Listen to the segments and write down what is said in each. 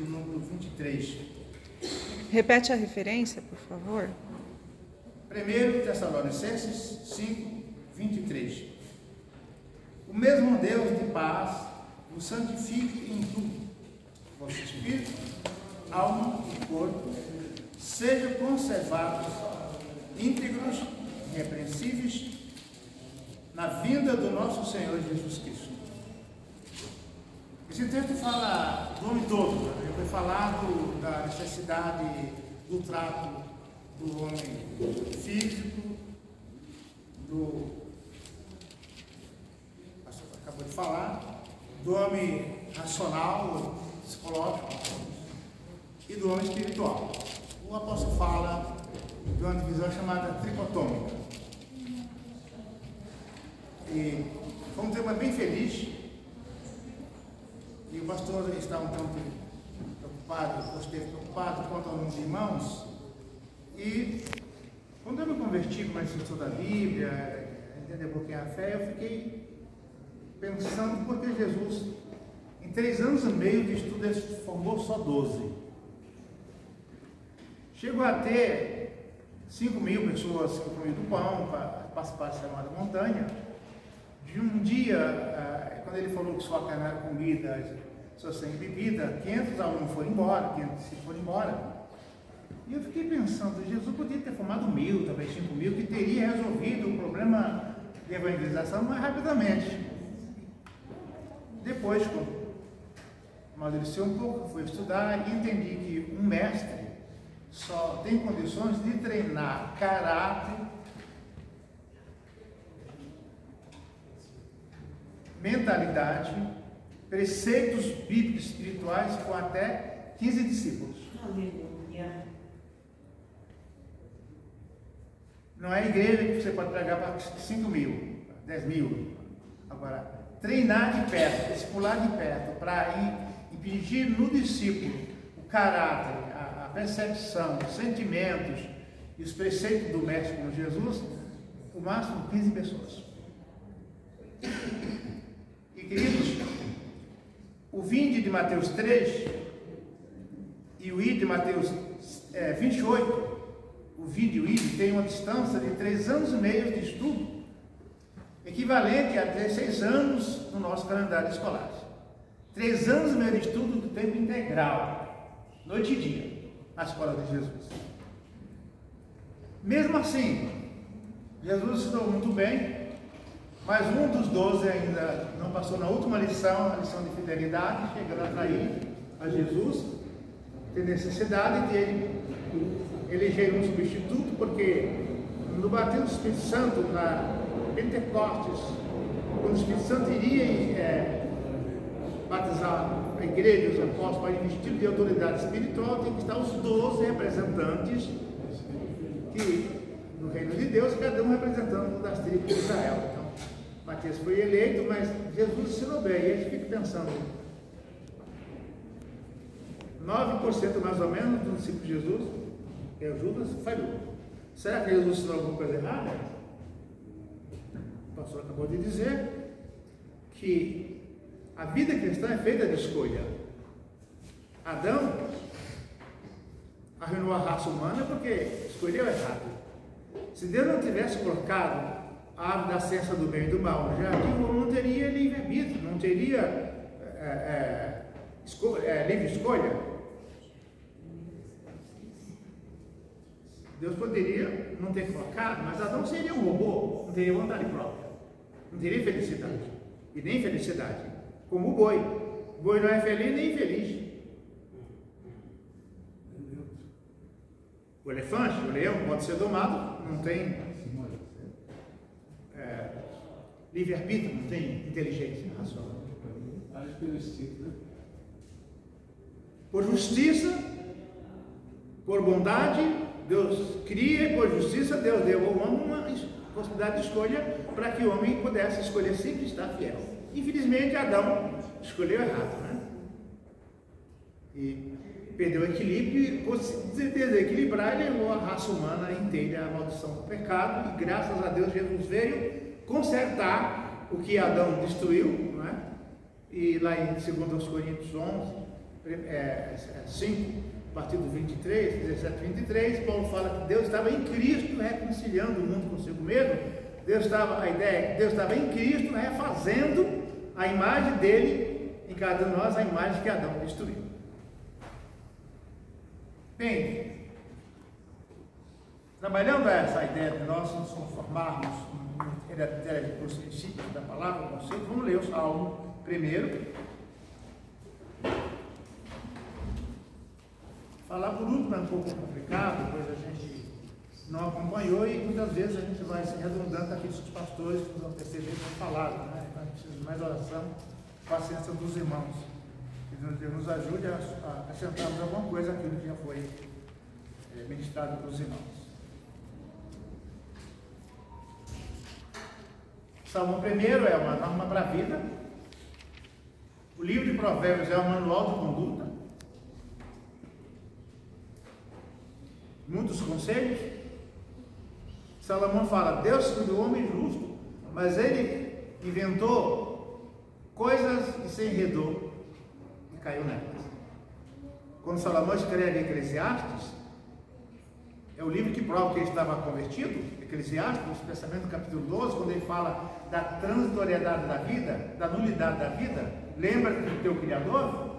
número 23. Repete a referência, por favor. 1 Tessalonicenses 5, 23. O mesmo Deus de paz vos santifique em tudo, vosso espírito, alma e corpo, sejam conservados íntegros, irrepreensíveis, na vinda do nosso Senhor Jesus Cristo. Esse texto fala do homem todo, né? Ele foi falar da necessidade do trato do homem físico, acabou de falar, do homem racional, psicológico e do homem espiritual. O apóstolo fala de uma divisão chamada tricotômica. E foi um tema bem feliz. E o pastor estava um tanto preocupado, esteve preocupado quanto ao número de irmãos. E quando eu me converti, comecei a estudar a Bíblia, entender um pouquinho a fé, eu fiquei pensando por que Jesus, em 3 anos e meio de estudo, ele formou só 12. Chegou a ter 5.000 pessoas que comiam do pão para participar da chamada montanha. De um dia, quando ele falou que sua carne era comida, só sem bebida, 500 alunos foram embora, 505 foram embora. E eu fiquei pensando, Jesus podia ter formado 1.000, talvez 5.000, que teria resolvido o problema de evangelização mais rapidamente. Depois, quando amadureceu um pouco, fui estudar e entendi que um mestre só tem condições de treinar caráter, mentalidade, preceitos bíblicos espirituais com até 15 discípulos. Aleluia. Não é igreja que você pode pregar para 5.000, 10.000. Agora, treinar de perto, discipular de perto, para impingir no discípulo o caráter, a percepção, os sentimentos e os preceitos do mestre como Jesus, o máximo 15 pessoas. E queridos, o vinde de Mateus 3 e o ide de Mateus 28, o vinde e o ide tem uma distância de 3 anos e meio de estudo, equivalente a 16 anos no nosso calendário escolar. 3 anos e meio de estudo do tempo integral, noite e dia, na escola de Jesus. Mesmo assim, Jesus ensinou muito bem, mas um dos 12 ainda não passou na última lição, a lição de fidelidade, chegando a trair a Jesus, tem necessidade de eleger um substituto, porque no batismo do Espírito Santo, na Pentecostes, quando o Espírito Santo iria batizar a igreja, os apóstolos, para investir de autoridade espiritual, tem que estar os 12 representantes do reino de Deus, cada um representando das tribos de Israel. Então, Matias foi eleito, mas Jesus ensinou bem, e a gente fica pensando, 9% mais ou menos do discípulo de Jesus, que é o Judas, falhou. Será que Jesus ensinou alguma coisa errada? O pastor acabou de dizer que a vida cristã é feita de escolha. Adão arruinou a raça humana porque escolheu errado. Se Deus não tivesse colocado a árvore da ciência do bem e do mal no jardim, o homem não teria livre-arbítrio, não teria livre escolha. Deus poderia não ter colocado, mas Adão seria um robô, não teria vontade própria, não teria felicidade, e nem felicidade, como o boi. O boi não é feliz nem infeliz. O elefante, o leão, pode ser domado, não tem livre-arbítrio, não tem inteligência racional. Por justiça, por bondade, Deus cria, e por justiça Deus deu ao homem uma possibilidade de escolha para que o homem pudesse escolher sempre estar fiel. Infelizmente, Adão escolheu errado, né? E perdeu o equilíbrio e, por se desequilibrar, levou a raça humana inteira à maldição do pecado, e graças a Deus Jesus veio consertar o que Adão destruiu, né? E lá em 2 Coríntios 11, 5, a partir do 23, 17, 23, Paulo fala que Deus estava em Cristo reconciliando o mundo consigo mesmo. A ideia é que Deus estava em Cristo refazendo a imagem dele em cada um de nós, a imagem que Adão destruiu. Bem, trabalhando essa ideia de nós nos conformarmos nos princípios da palavra, o conceito, vamos ler o Salmo primeiro. Falar por último é um pouco complicado, pois a gente não acompanhou e muitas vezes a gente vai se redundando daqueles pastores que nos antecedentes falaram, né? Então a gente precisa de mais oração, paciência dos irmãos. Que Deus nos ajude a acrescentarmos alguma coisa àquilo que já foi ministrado pelos irmãos. Salmo primeiro é uma norma para a vida. O livro de Provérbios é um manual de conduta. Muitos conselhos. Salomão fala: Deus criou o homem justo, mas ele inventou coisas e se enredou e caiu nelas. Quando Salomão escreve Eclesiastes, é o livro que prova que ele estava convertido. Eclesiastes, especialmente no capítulo 12, quando ele fala da transitoriedade da vida, da nulidade da vida, lembra do teu Criador?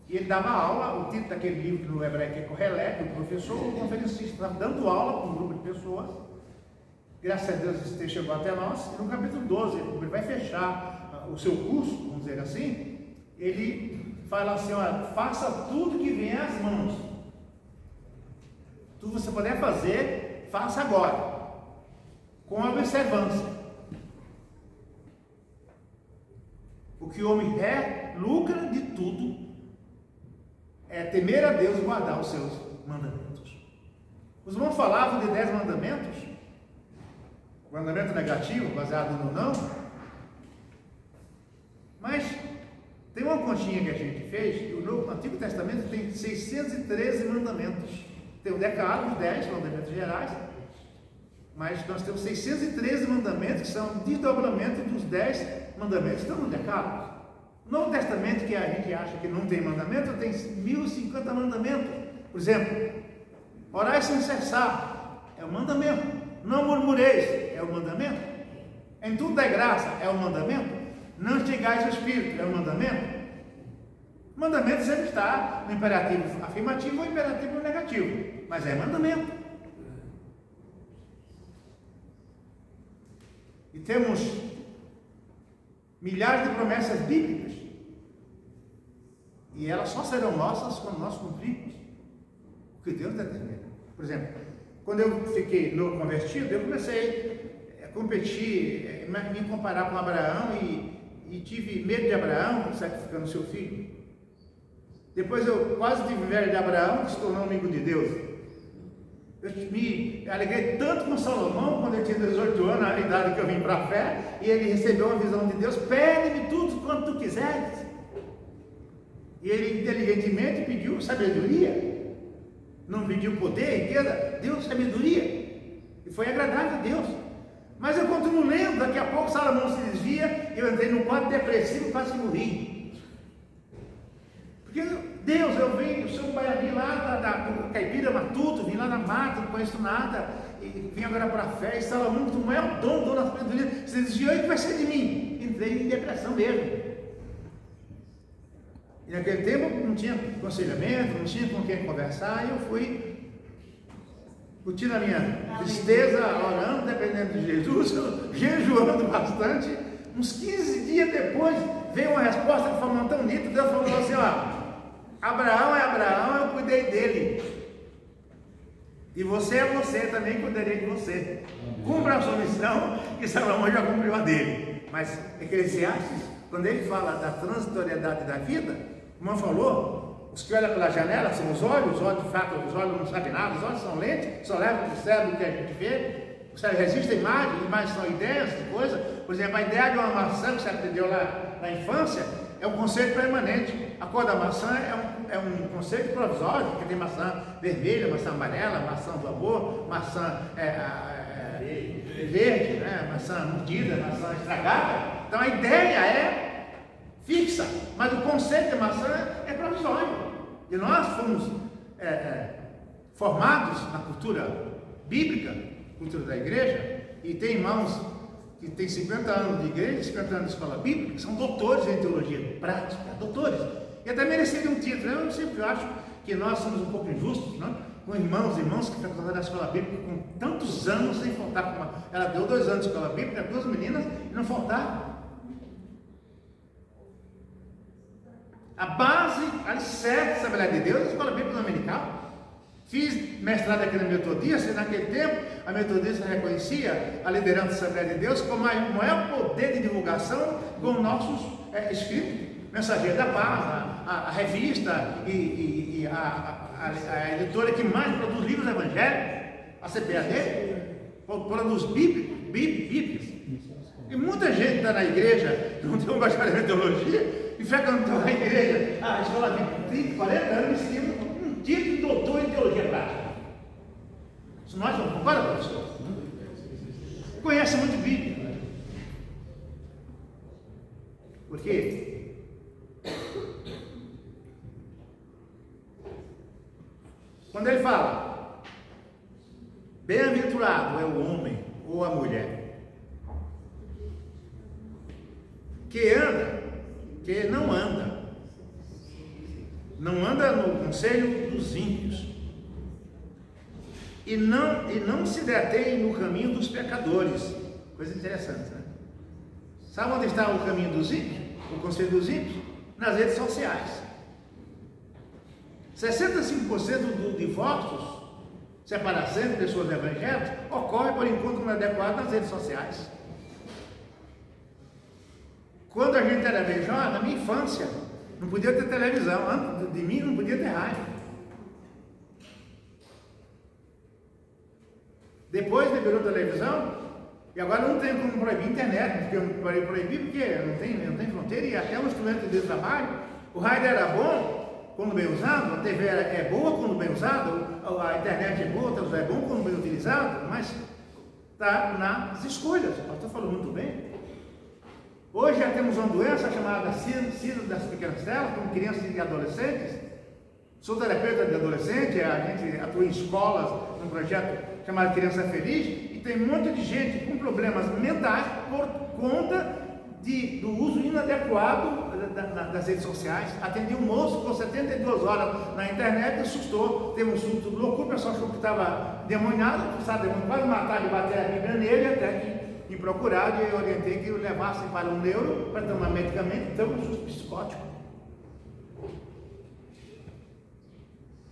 E ele dava aula, o título daquele livro que no hebraico é Correlé, o professor, o conferencista, estava dando aula para um grupo de pessoas. Graças a Deus esse texto chegou até nós. E no capítulo 12, ele vai fechar o seu curso, vamos dizer assim. Ele fala assim: olha, faça tudo que vem às mãos. Tudo que você puder fazer, faça agora, com observância. O que o homem lucra de tudo é temer a Deus e guardar os seus mandamentos. Os irmãos falavam de 10 mandamentos, mandamento negativo, baseado no não, mas tem uma continha que a gente fez, que no Antigo Testamento tem 613 mandamentos. Tem o Decálogo, os 10 mandamentos gerais, mas nós temos 613 mandamentos que são desdobramento dos 10 mandamentos que estão no Decálogo. No Novo Testamento, que a gente acha que não tem mandamento, tem 1050 mandamentos. Por exemplo, orai sem cessar, é o mandamento. Não murmureis, é o mandamento. Em tudo dai graça, é o mandamento. Não instigais o Espírito, é o mandamento. O mandamento sempre está no imperativo afirmativo ou imperativo negativo, mas é mandamento. E temos milhares de promessas bíblicas, e elas só serão nossas quando nós cumprirmos o que Deus determina. Por exemplo, quando eu fiquei novo convertido, eu comecei a competir, me comparar com Abraão, e tive medo de Abraão sacrificando seu filho. Depois eu quase tive inveja de Abraão, que se tornou amigo de Deus. Eu me alegrei tanto com Salomão, quando eu tinha 18 anos, a idade que eu vim para a fé, e ele recebeu uma visão de Deus: pede-me tudo quanto tu quiseres. E ele inteligentemente pediu sabedoria, não pediu poder, riqueza, deu sabedoria, e foi agradável a Deus. Mas eu continuo lendo, daqui a pouco Salomão se desvia, eu entrei num quadro depressivo, quase morri. Porque Deus, eu sou um baianinho lá da Caipira Matuto, vim lá na mata, não conheço nada, e vim agora para a fé, e Salomão, que não é o dono da sabedoria, se desviou, e o que vai ser de mim? Entrei em depressão mesmo. E naquele tempo não tinha aconselhamento, não tinha com quem conversar, e eu fui curtindo a minha tristeza, orando, dependendo de Jesus, jejuando bastante. Uns 15 dias depois, veio uma resposta de forma tão nítida. Deus falou assim: ó, Abraão é Abraão, eu cuidei dele, e você é você, também cuidarei de você. Cumpra a sua missão, que Salomão já cumpriu a dele. Mas Eclesiastes, quando ele fala da transitoriedade da vida, como falou, os que olham pela janela são os olhos de fato, os olhos não sabem nada, os olhos são lentes, só levam para o cérebro o que a gente vê. O cérebro resiste a imagens são ideias, coisas. Por exemplo, a ideia de uma maçã que você aprendeu lá na infância é um conceito permanente. A cor da maçã é um conceito provisório, porque tem maçã vermelha, maçã amarela, maçã do amor, maçã verde, né? Maçã mordida, maçã estragada. Então a ideia é fixa, mas o conceito de maçã é provisório. E nós fomos formados na cultura bíblica, cultura da igreja, e tem irmãos que têm 50 anos de igreja, 50 anos de escola bíblica, que são doutores em teologia prática, doutores, e até mereciam um título. Eu sempre acho que nós somos um pouco injustos, não? Com irmãos que frequentaram a escola bíblica com tantos anos, sem faltar com ela deu 2 anos de escola bíblica, 2 meninas, e não faltava. A base, alicerce da Assembleia de Deus é a escola bíblica dominical. Fiz mestrado aqui na Metodista, e naquele tempo a Metodista reconhecia a liderança da Assembleia de Deus como o maior poder de divulgação com nossos escritos. Mensageiro da Paz, a revista e a editora que mais produz livros evangélicos, a CPAD, produz Bíblias. E muita gente está na igreja, não tem um bacharel em teologia, e frequentou a igreja, a escola bíblica, 30, 40 anos, em cima, um título de doutor em teologia prática. Isso nós não concorda, professor? Conhece muito Bíblia. Por quê? Quando ele fala, bem-aventurado é o homem ou a mulher que não anda no conselho dos ímpios e não se detém no caminho dos pecadores. Coisa interessante, né? Sabe onde está o caminho dos ímpios? O conselho dos ímpios? Nas redes sociais. 65% dos divórcios, separação de pessoas evangélicas, ocorre por encontro inadequado nas redes sociais. Quando a gente era bem jovem, na minha infância, não podia ter televisão, antes de mim não podia ter rádio. Depois liberou televisão, e agora não tem como proibir a internet, porque eu não proibir porque não tem fronteira, e até o instrumento de trabalho, o rádio era bom quando bem usado, a TV é boa quando bem usada, a internet é boa, o televisor é bom quando bem utilizado, mas está nas escolhas. O pastor falou muito bem. Hoje já temos uma doença chamada síndrome das pequenas telas, com crianças e adolescentes. Sou terapeuta de adolescente, a gente atua em escolas, num projeto chamado Criança Feliz, e tem um monte de gente com problemas mentais por conta do uso inadequado das redes sociais. Atendi um moço com 72 horas na internet, assustou, teve um surto de loucura, o pessoal achou que estava demoniado, quase mataram e bateram a Bíblia nele, até que me procuraram e eu orientei que eu levasse para um neuro para tomar medicamento, então um surto psicótico.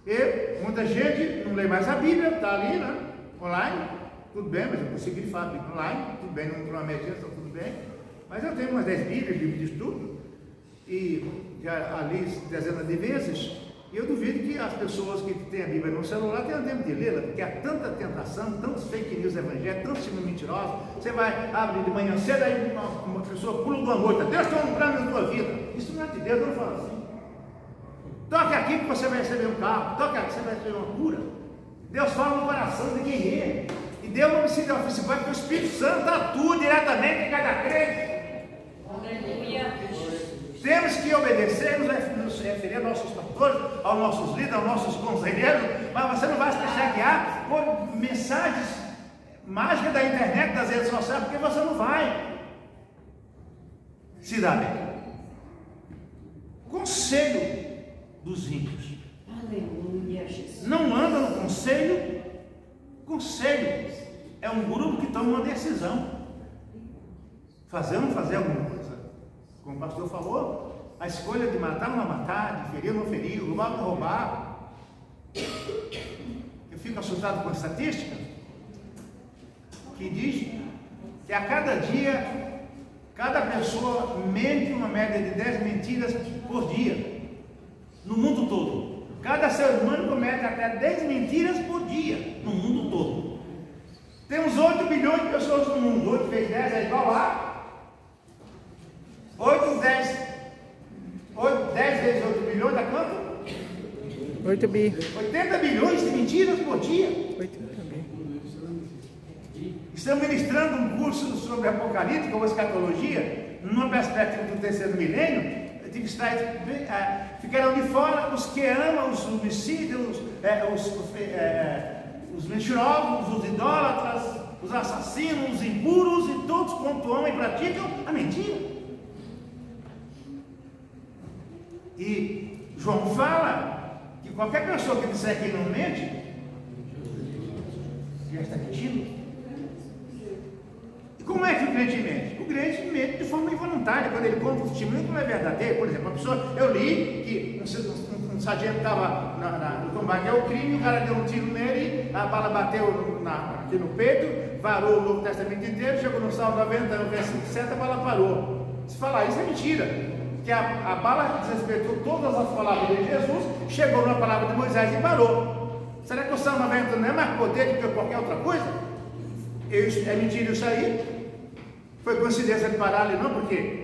E muita gente não lê mais a Bíblia, está ali, né? Online, tudo bem, mas eu consigo grifar a Bíblia online, tudo bem, não para uma emergência, tudo bem. Mas eu tenho umas 10 Bíblias, Bíblia de estudo, e já li dezenas de vezes, e eu duvido que as pessoas que têm a Bíblia no celular tenham tempo de lê-la, porque há tanta tentação, tantos fake news evangélicos, tantos filmes mentirosos. Você vai abrir de manhã cedo, aí uma pessoa pula de uma noite, Deus está comprando na tua vida. Isso não é de Deus, eu não falo assim. Toque aqui que você vai receber um carro, toque aqui que você vai receber uma cura. Deus fala no coração de quem é. E Deus não precisa dar ofício, porque o Espírito Santo atua diretamente em cada crente. Temos que obedecer, nos referir aos nossos pastores, aos nossos líderes, aos nossos conselheiros, mas você não vai se deixar guiar por mensagens mágicas da internet, das redes sociais, porque você não vai se dar bem. Conselho dos ímpios. Aleluia, Jesus. Não anda no conselho. Conselho é um grupo que toma uma decisão. Fazer ou não fazer alguma coisa. Como o pastor falou, a escolha de matar ou não matar, de ferir ou não ferir, roubar ou não roubar. Eu fico assustado com a estatística que diz que a cada dia, cada pessoa mente uma média de 10 mentiras por dia, no mundo todo. Cada ser humano comete até 10 mentiras por dia, no mundo todo. Temos 8 bilhões de pessoas no mundo. 8 vezes 10 é igual a 10 vezes 8 bilhões dá quanto? 8 bi. 80 bilhões de mentiras por dia. 80 bi. Estamos ministrando um curso sobre apocalipse, ou escatologia, numa perspectiva do terceiro milênio, ficarão de fora os que amam os homicídios, os mentirosos, os idólatras, os assassinos, os impuros e todos quanto amam e praticam a mentira. E João fala que qualquer pessoa que disser que não mente, já está mentindo. E como é que o crente mente? O crente mente de forma involuntária, quando ele conta o testemunho que não é verdadeiro. Por exemplo, uma pessoa, eu li que um sargento estava no combate ao crime, o cara deu um tiro nele, a bala bateu aqui no peito, varou o Novo Testamento inteiro, chegou no Salmo 90, no versículo 7, a bala parou. Se falar isso é mentira, que a bala desrespeitou todas as palavras de Jesus, chegou na palavra de Moisés e parou. Será que o Salmo 90 não é mais poder do que qualquer outra coisa? É mentira isso aí? Foi coincidência de parar ali, não? Porque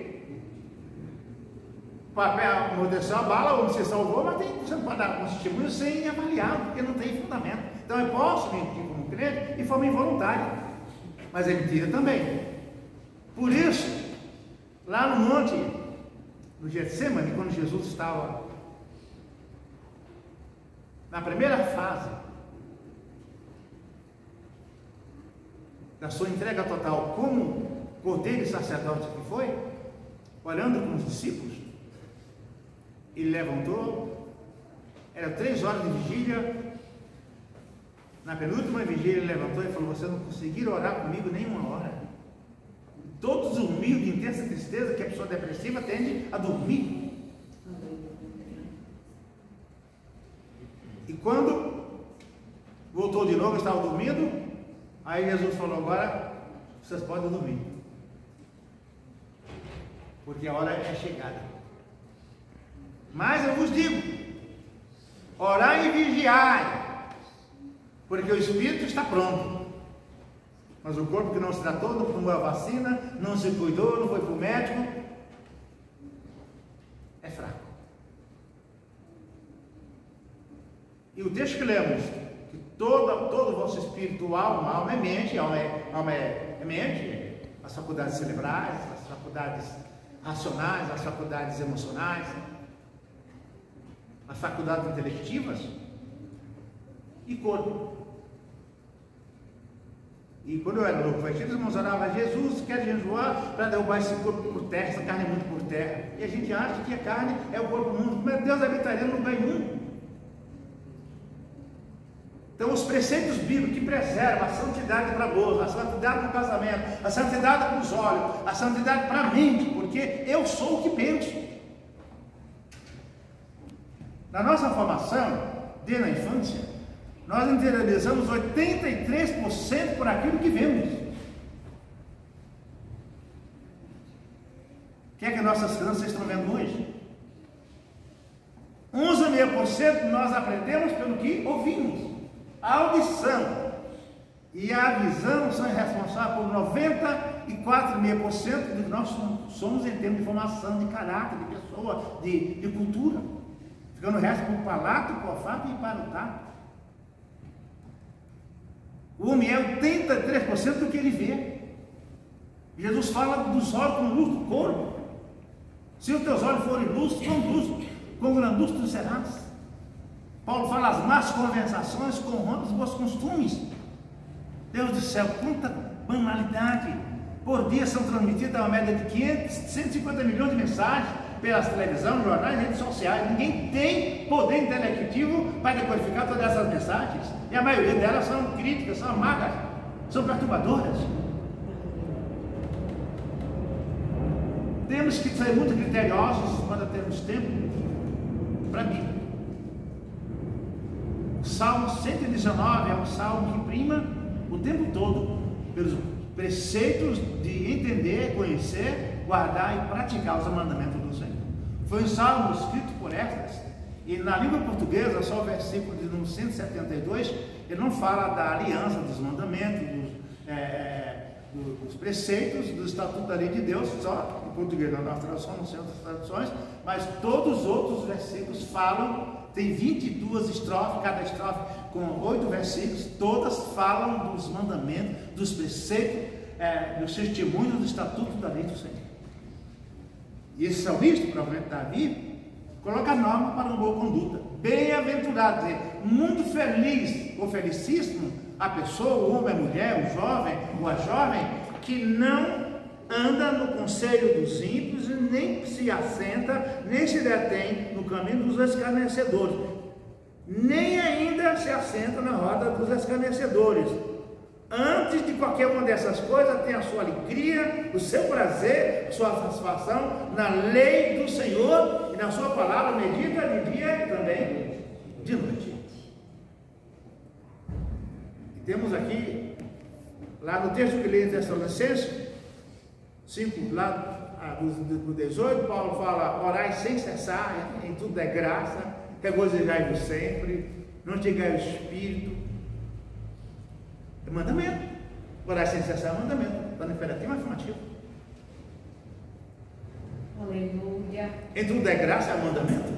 o papel amorteceu a bala, ou você salvou, mas você não pode dar um testemunho sem avaliar, porque não tem fundamento. Então eu posso mentir como crente de forma involuntária, mas é mentira também. Por isso, lá no monte, no Getsemane, quando Jesus estava na primeira fase da sua entrega total como cordeiro e sacerdote que foi, olhando com os discípulos, ele levantou, era 3 horas de vigília, na penúltima vigília ele levantou e falou: vocês não conseguiram orar comigo nem 1 hora. Todos dormiam de intensa tristeza que a pessoa depressiva tende a dormir. E quando voltou de novo, estava dormindo, aí Jesus falou: agora vocês podem dormir, porque a hora é chegada. Mas eu vos digo: orai e vigiai, porque o espírito está pronto, mas o corpo que não se tratou, não tomou a vacina, não se cuidou, não foi para o médico, é fraco. E o texto que lemos, que todo o vosso espírito, alma é mente, alma é mente, as faculdades cerebrais, as faculdades racionais, as faculdades emocionais, as faculdades intelectivas e corpo. E quando eu era louco, os irmãos oravam: Jesus, quer jejuar para derrubar esse corpo por terra, essa carne é muito por terra. E a gente acha que a carne é o corpo mundo, mas Deus habitaria no lugar imundo. Então, os preceitos bíblicos que preservam a santidade para a boca, a santidade para o casamento, a santidade para os olhos, a santidade para a mente, porque eu sou o que penso. Na nossa formação, desde a infância, nós interiorizamos 83% por aquilo que vemos. O que é que nossas crianças estão vendo hoje? 11,5% nós aprendemos pelo que ouvimos. A audição e a visão são responsáveis por 94,5% do que nós somos em termos de formação, de caráter, de pessoa, de cultura. Ficando o resto para o palato, para o olfato e para o tato. O homem é 83% do que ele vê. Jesus fala dos olhos como luz do corpo. Se os teus olhos forem luz, quão granduz tu serás. Paulo fala: as más conversações corrompem os bons costumes. Deus do céu, quanta banalidade. Por dia são transmitidas uma média de 500, 150 milhões de mensagens pelas televisões, jornais e redes sociais. Ninguém tem poder intelectivo para decodificar todas essas mensagens. E a maioria delas são críticas, são amargas, são perturbadoras. Temos que ser muito criteriosos quando temos tempo para mim. O Salmo 119 é um salmo que prima o tempo todo pelos preceitos de entender, conhecer, guardar e praticar os mandamentos do Senhor. Foi um salmo escrito por Esdras, e na língua portuguesa, só o versículo de número 172, ele não fala da aliança, dos mandamentos, dos preceitos, do estatuto da lei de Deus, só em português, na nossa tradução, não sei outras traduções, mas todos os outros versículos falam. Tem 22 estrofes, cada estrofe com 8 versículos, todas falam dos mandamentos, dos preceitos, dos testemunhos, do estatuto da lei do Senhor. E esse salmista, provavelmente Davi, coloca a norma para uma boa conduta. Bem-aventurado, muito feliz ou felicíssimo a pessoa, o homem, a mulher, o jovem ou a jovem, que não anda no conselho dos ímpios, nem se assenta, nem se detém no caminho dos escarnecedores, nem ainda se assenta na roda dos escarnecedores. Antes de qualquer uma dessas coisas, tem a sua alegria, o seu prazer, a sua satisfação na lei do Senhor, e na sua palavra medita de dia e também de noite. E temos aqui, lá no texto que lê em Tessalonicenses 5, lá do 18, Paulo fala: orai sem cessar, em tudo é graça, regozijai-vos sempre, não negai o espírito. É mandamento. Orar sem cessar é mandamento. Está no imperativo afirmativo. Aleluia. Em tudo é graça, é mandamento.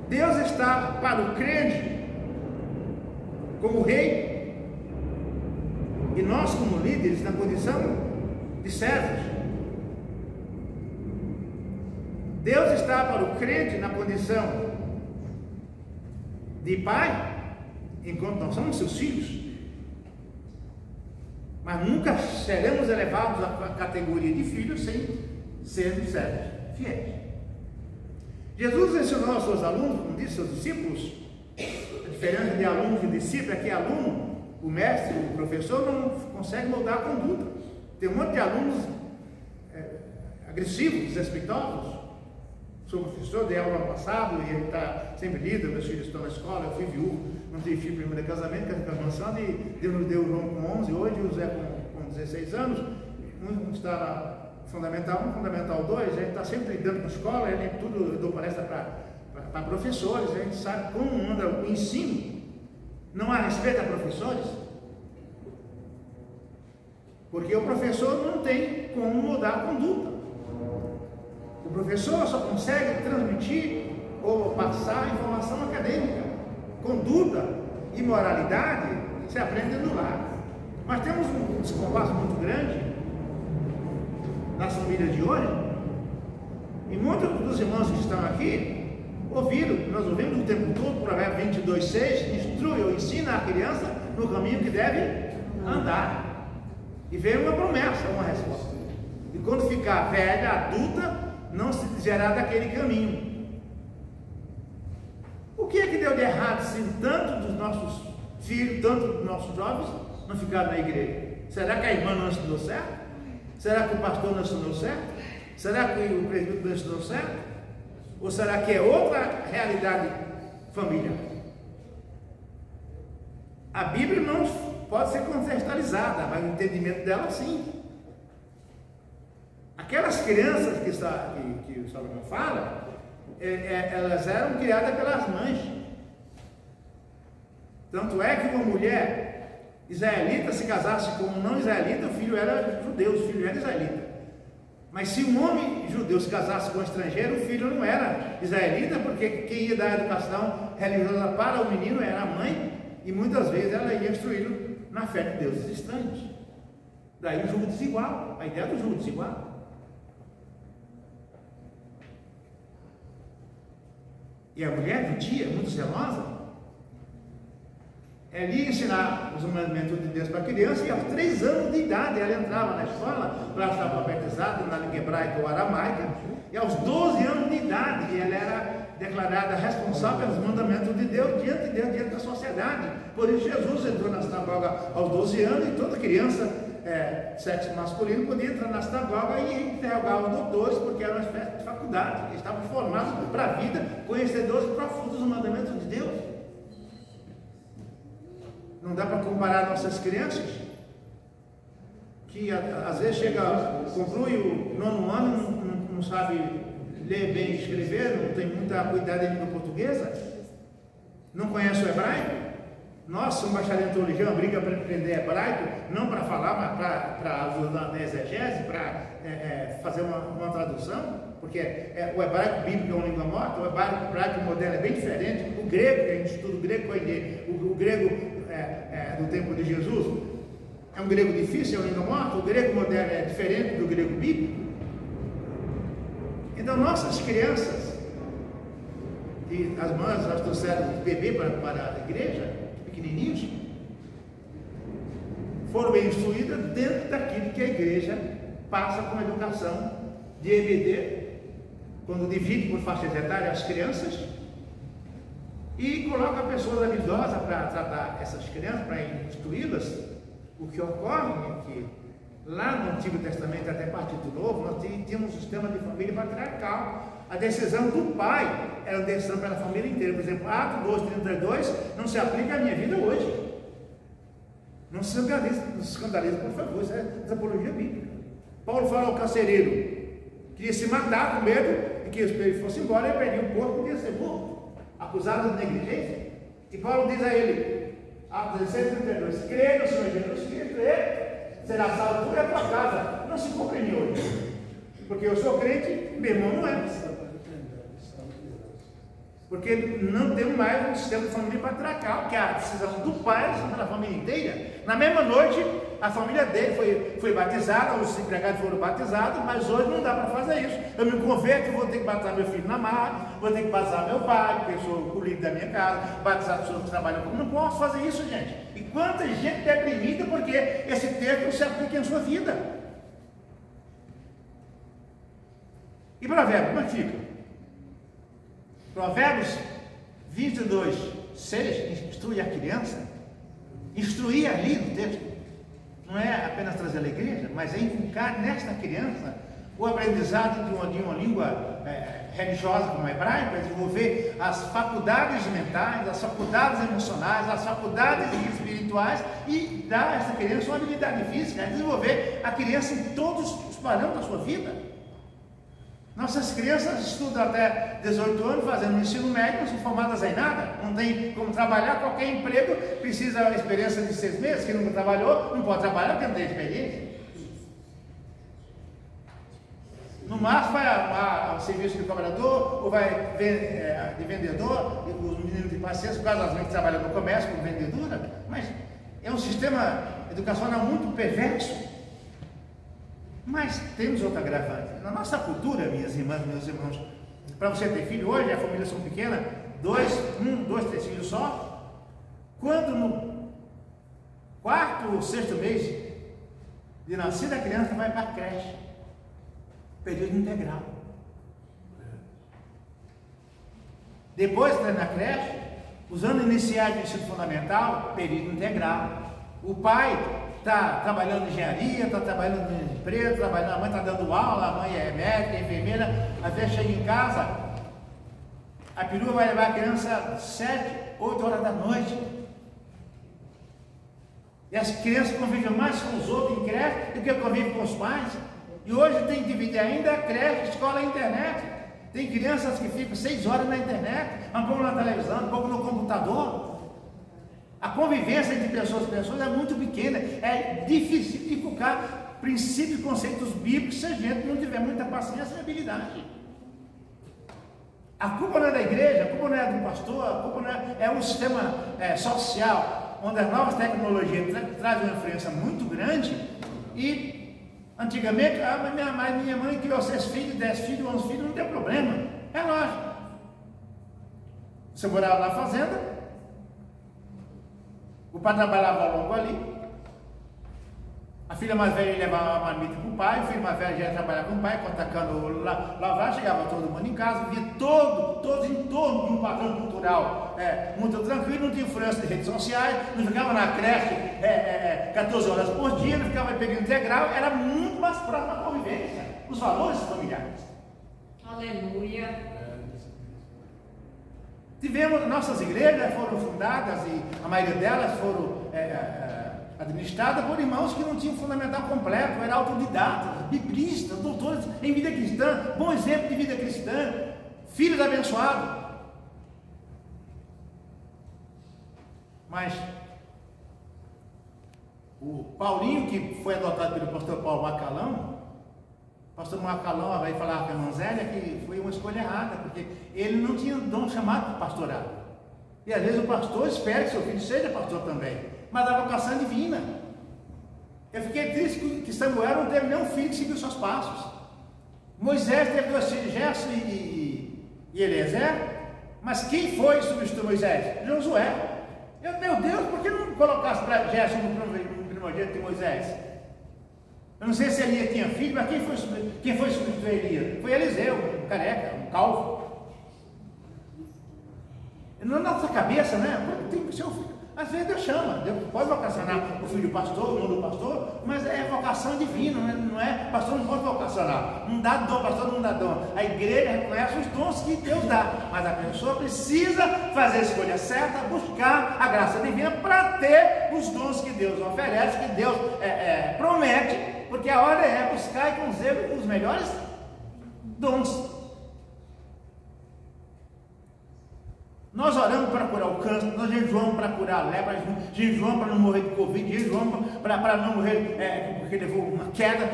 Deus está para o crente como rei, e nós como líderes na condição de servos. Deus está para o crente na condição de pai, enquanto nós somos seus filhos, mas nunca seremos elevados à categoria de filhos sem sermos servos fiéis. Jesus ensinou aos seus alunos, como disse aos discípulos, a diferença de aluno e discípulo é que aluno, o mestre, o professor, não consegue moldar a conduta. Tem um monte de alunos agressivos, desrespeitosos. Sou professor, dei aula ano passado e ele está sempre líder, meus filhos estão na escola, eu fui viúvo, não tive filho primeiro de casamento, casei com a mansão, e Deus nos deu o João com 11 hoje, o Zé com 16 anos, um está na Fundamental 1, Fundamental 2, a gente está sempre lidando com a escola, eu dou palestra para professores, a gente sabe como anda o ensino, não há respeito a professores, porque o professor não tem como mudar a conduta. O professor só consegue transmitir ou passar informação acadêmica. Conduta e moralidade se aprende no lar. Mas temos um descompasso muito grande nas famílias de hoje, e muitos dos irmãos que estão aqui ouviram, nós ouvimos o tempo todo, Provérbios 22:6, instrui ou ensina a criança no caminho que deve andar. E veio uma promessa, uma resposta. E quando ficar velha, adulta, não se desviará daquele caminho. O que é que deu de errado se tanto dos nossos filhos, tanto dos nossos jovens não ficaram na igreja? Será que a irmã não ensinou certo? Será que o pastor não ensinou certo? Será que o presbítero não ensinou certo? Ou será que é outra realidade familiar? A Bíblia não pode ser contextualizada, mas o entendimento dela sim. Aquelas crianças que o Salomão fala, elas eram criadas pelas mães. Tanto é que uma mulher israelita se casasse com um não israelita, o filho era judeu, o filho era israelita. Mas se um homem judeu se casasse com um estrangeiro, o filho não era israelita, porque quem ia dar a educação religiosa para o menino era a mãe, e muitas vezes ela ia instruí-lo na fé de deuses estranhos. Daí o julgo desigual, a ideia do julgo desigual. E a mulher do dia, muito zelosa, ela ia ensinar os mandamentos de Deus para a criança, e aos 3 anos de idade ela entrava na escola para estar alfabetizada na língua hebraica ou aramaica, e aos 12 anos de idade ela era declarada responsável pelos mandamentos de Deus diante de Deus, diante da sociedade. Por isso Jesus entrou na sinagoga aos 12 anos, e toda criança sexo masculino podia entrar na sinagoga e interrogar os doutores, porque era uma espécie de faculdade, eles estavam formados para a vida, conhecedores profundos dos mandamentos de Deus. Não dá para comparar nossas crianças, que às vezes conclui o 9º ano, não sabe ler bem e escrever, não tem muita cuidado em língua portuguesa, não conhece o hebraico. Nós, um bacharel em teologia, briga para aprender hebraico, não para falar, mas para ajudar na exegese, para fazer uma tradução, porque o hebraico bíblico é uma língua morta, o hebraico moderno é bem diferente. O grego, que a gente estuda o grego, o grego do tempo de Jesus, É um grego difícil, é uma língua morta. O grego moderno é diferente do grego bíblico. Então, nossas crianças, e as mães, elas trouxeram de bebê para a igreja, pequenininhos, foram bem instruídas dentro daquilo que a igreja passa com educação de EBD, quando divide por faixa etária as crianças e coloca pessoas habilidosas para tratar essas crianças, para instruí-las. O que ocorre é que lá no Antigo Testamento, até a partir do Novo, nós tínhamos um sistema de família patriarcal. A decisão do pai era uma decisão pela família inteira. Por exemplo, Atos 2:32 não se aplica à minha vida hoje. Não se escandalize, por favor, isso é antropologia bíblica. Paulo fala ao carcereiro, queria se matar com medo de que ele fosse embora, ele perdia o corpo, podia ser morto, acusado de negligência. E Paulo diz a ele, Atos 16:32, crê no Senhor Jesus Cristo, ele será salvo por a tua casa. Não se compreende hoje, porque eu sou crente, meu irmão não é. Porque não temos mais um sistema de família patriarcal, que é a decisão do pai sobre a família inteira. Na mesma noite, a família dele foi batizada, os empregados foram batizados, mas hoje não dá para fazer isso. Eu me converto, vou ter que batizar meu filho na marra, vou ter que batizar meu pai, porque eu sou o líder da minha casa, batizar as pessoas que trabalham comigo. Não posso fazer isso, gente. E quanta gente deprimida porque esse texto não se aplica em sua vida. E Provérbios, como é que fica? Provérbios 22:6 instrui a criança. Instruir ali no texto não é apenas trazer à igreja, mas é inculcar nesta criança o aprendizado de uma língua religiosa como a hebraica, desenvolver as faculdades mentais, as faculdades emocionais, as faculdades espirituais e dar a essa criança uma habilidade física, desenvolver a criança em todos os parâmetros da sua vida. Nossas crianças estudam até 18 anos, fazendo ensino médio, não são formadas em nada, não tem como trabalhar, qualquer emprego precisa da experiência de 6 meses, quem nunca trabalhou, não pode trabalhar porque não tem experiência. No máximo vai ao serviço de cobrador, ou vai de vendedor, os meninos de paciência, por causa das mães que trabalham no comércio como vendedora, mas é um sistema educacional muito perverso. Mas temos outra agravante. Na nossa cultura, minhas irmãs, meus irmãos, para você ter filho hoje, as famílias são pequenas, 2, 3 filhos só. Quando no 4º ou 6º mês de nascida, a criança vai para a creche, período integral. Depois de na creche, os anos iniciais do ensino fundamental, período integral. O pai está trabalhando em engenharia, está trabalhando em empresa, a mãe está dando aula, a mãe é médica, enfermeira, até chega em casa, a perua vai levar a criança 7, 8 horas da noite. E as crianças convivem mais com os outros em creche do que convivem com os pais. E hoje tem que dividir ainda a creche, escola e internet. Tem crianças que ficam 6 horas na internet, um pouco na televisão, um pouco no computador. A convivência entre pessoas e pessoas é muito pequena, é difícil de inculcar princípios e conceitos bíblicos se a gente não tiver muita paciência e habilidade. A culpa não é da igreja, a culpa não é do pastor, a culpa não é um sistema social, onde as novas tecnologias trazem uma influência muito grande. E antigamente, minha mãe criou 6 filhos, 10 filhos, 11 filhos, não tem problema, é lógico. Você morava na fazenda, o pai trabalhava logo ali, a filha mais velha levava a marmita para o pai, o filho mais velho já ia trabalhar com o pai, atacando lavar, chegava todo mundo em casa, via todos em torno de um padrão cultural muito tranquilo, não tinha influência de redes sociais, não ficava na creche 14 horas por dia, não ficava em período integral, era muito mais próximo da convivência, os valores familiares. Aleluia. Tivemos, nossas igrejas foram fundadas e a maioria delas foram administradas por irmãos que não tinham fundamental completo, eram autodidatas, biblistas, doutores em vida cristã, bom exemplo de vida cristã, filhos abençoados. Mas o Paulinho, que foi adotado pelo pastor Paulo Macalão, o pastor Macalão vai falar com a irmã Zélia que foi uma escolha errada, porque ele não tinha dom chamado para pastorado. E às vezes o pastor espera que seu filho seja pastor também, mas a vocação é divina. Eu fiquei triste que Samuel não teve nenhum filho que seguiu seus passos. Moisés teve 2 filhos, Gerson e Eliezer. Mas quem foi substituir Moisés? Josué. Meu Deus, por que não colocasse para Gerson no primogênito de Moisés? Eu não sei se Elias tinha filho, mas quem foi substituir Elias? Foi Eliseu, um careca, um calvo. Na nossa cabeça, né? Tem que ser o filho. Às vezes Deus chama, Deus pode vocacionar o filho do pastor, o irmão do pastor, mas é vocação divina, não é? Pastor não pode vocacionar, não dá dom, pastor não dá dom. A igreja reconhece os dons que Deus dá, mas a pessoa precisa fazer a escolha certa, buscar a graça divina para ter os dons que Deus oferece, que Deus promete, porque a hora é buscar e com zelo os melhores dons. Nós oramos para curar o câncer, nós jejuamos para curar a lepra, jejuamos para não morrer de Covid, jejuamos para não morrer porque levou uma queda,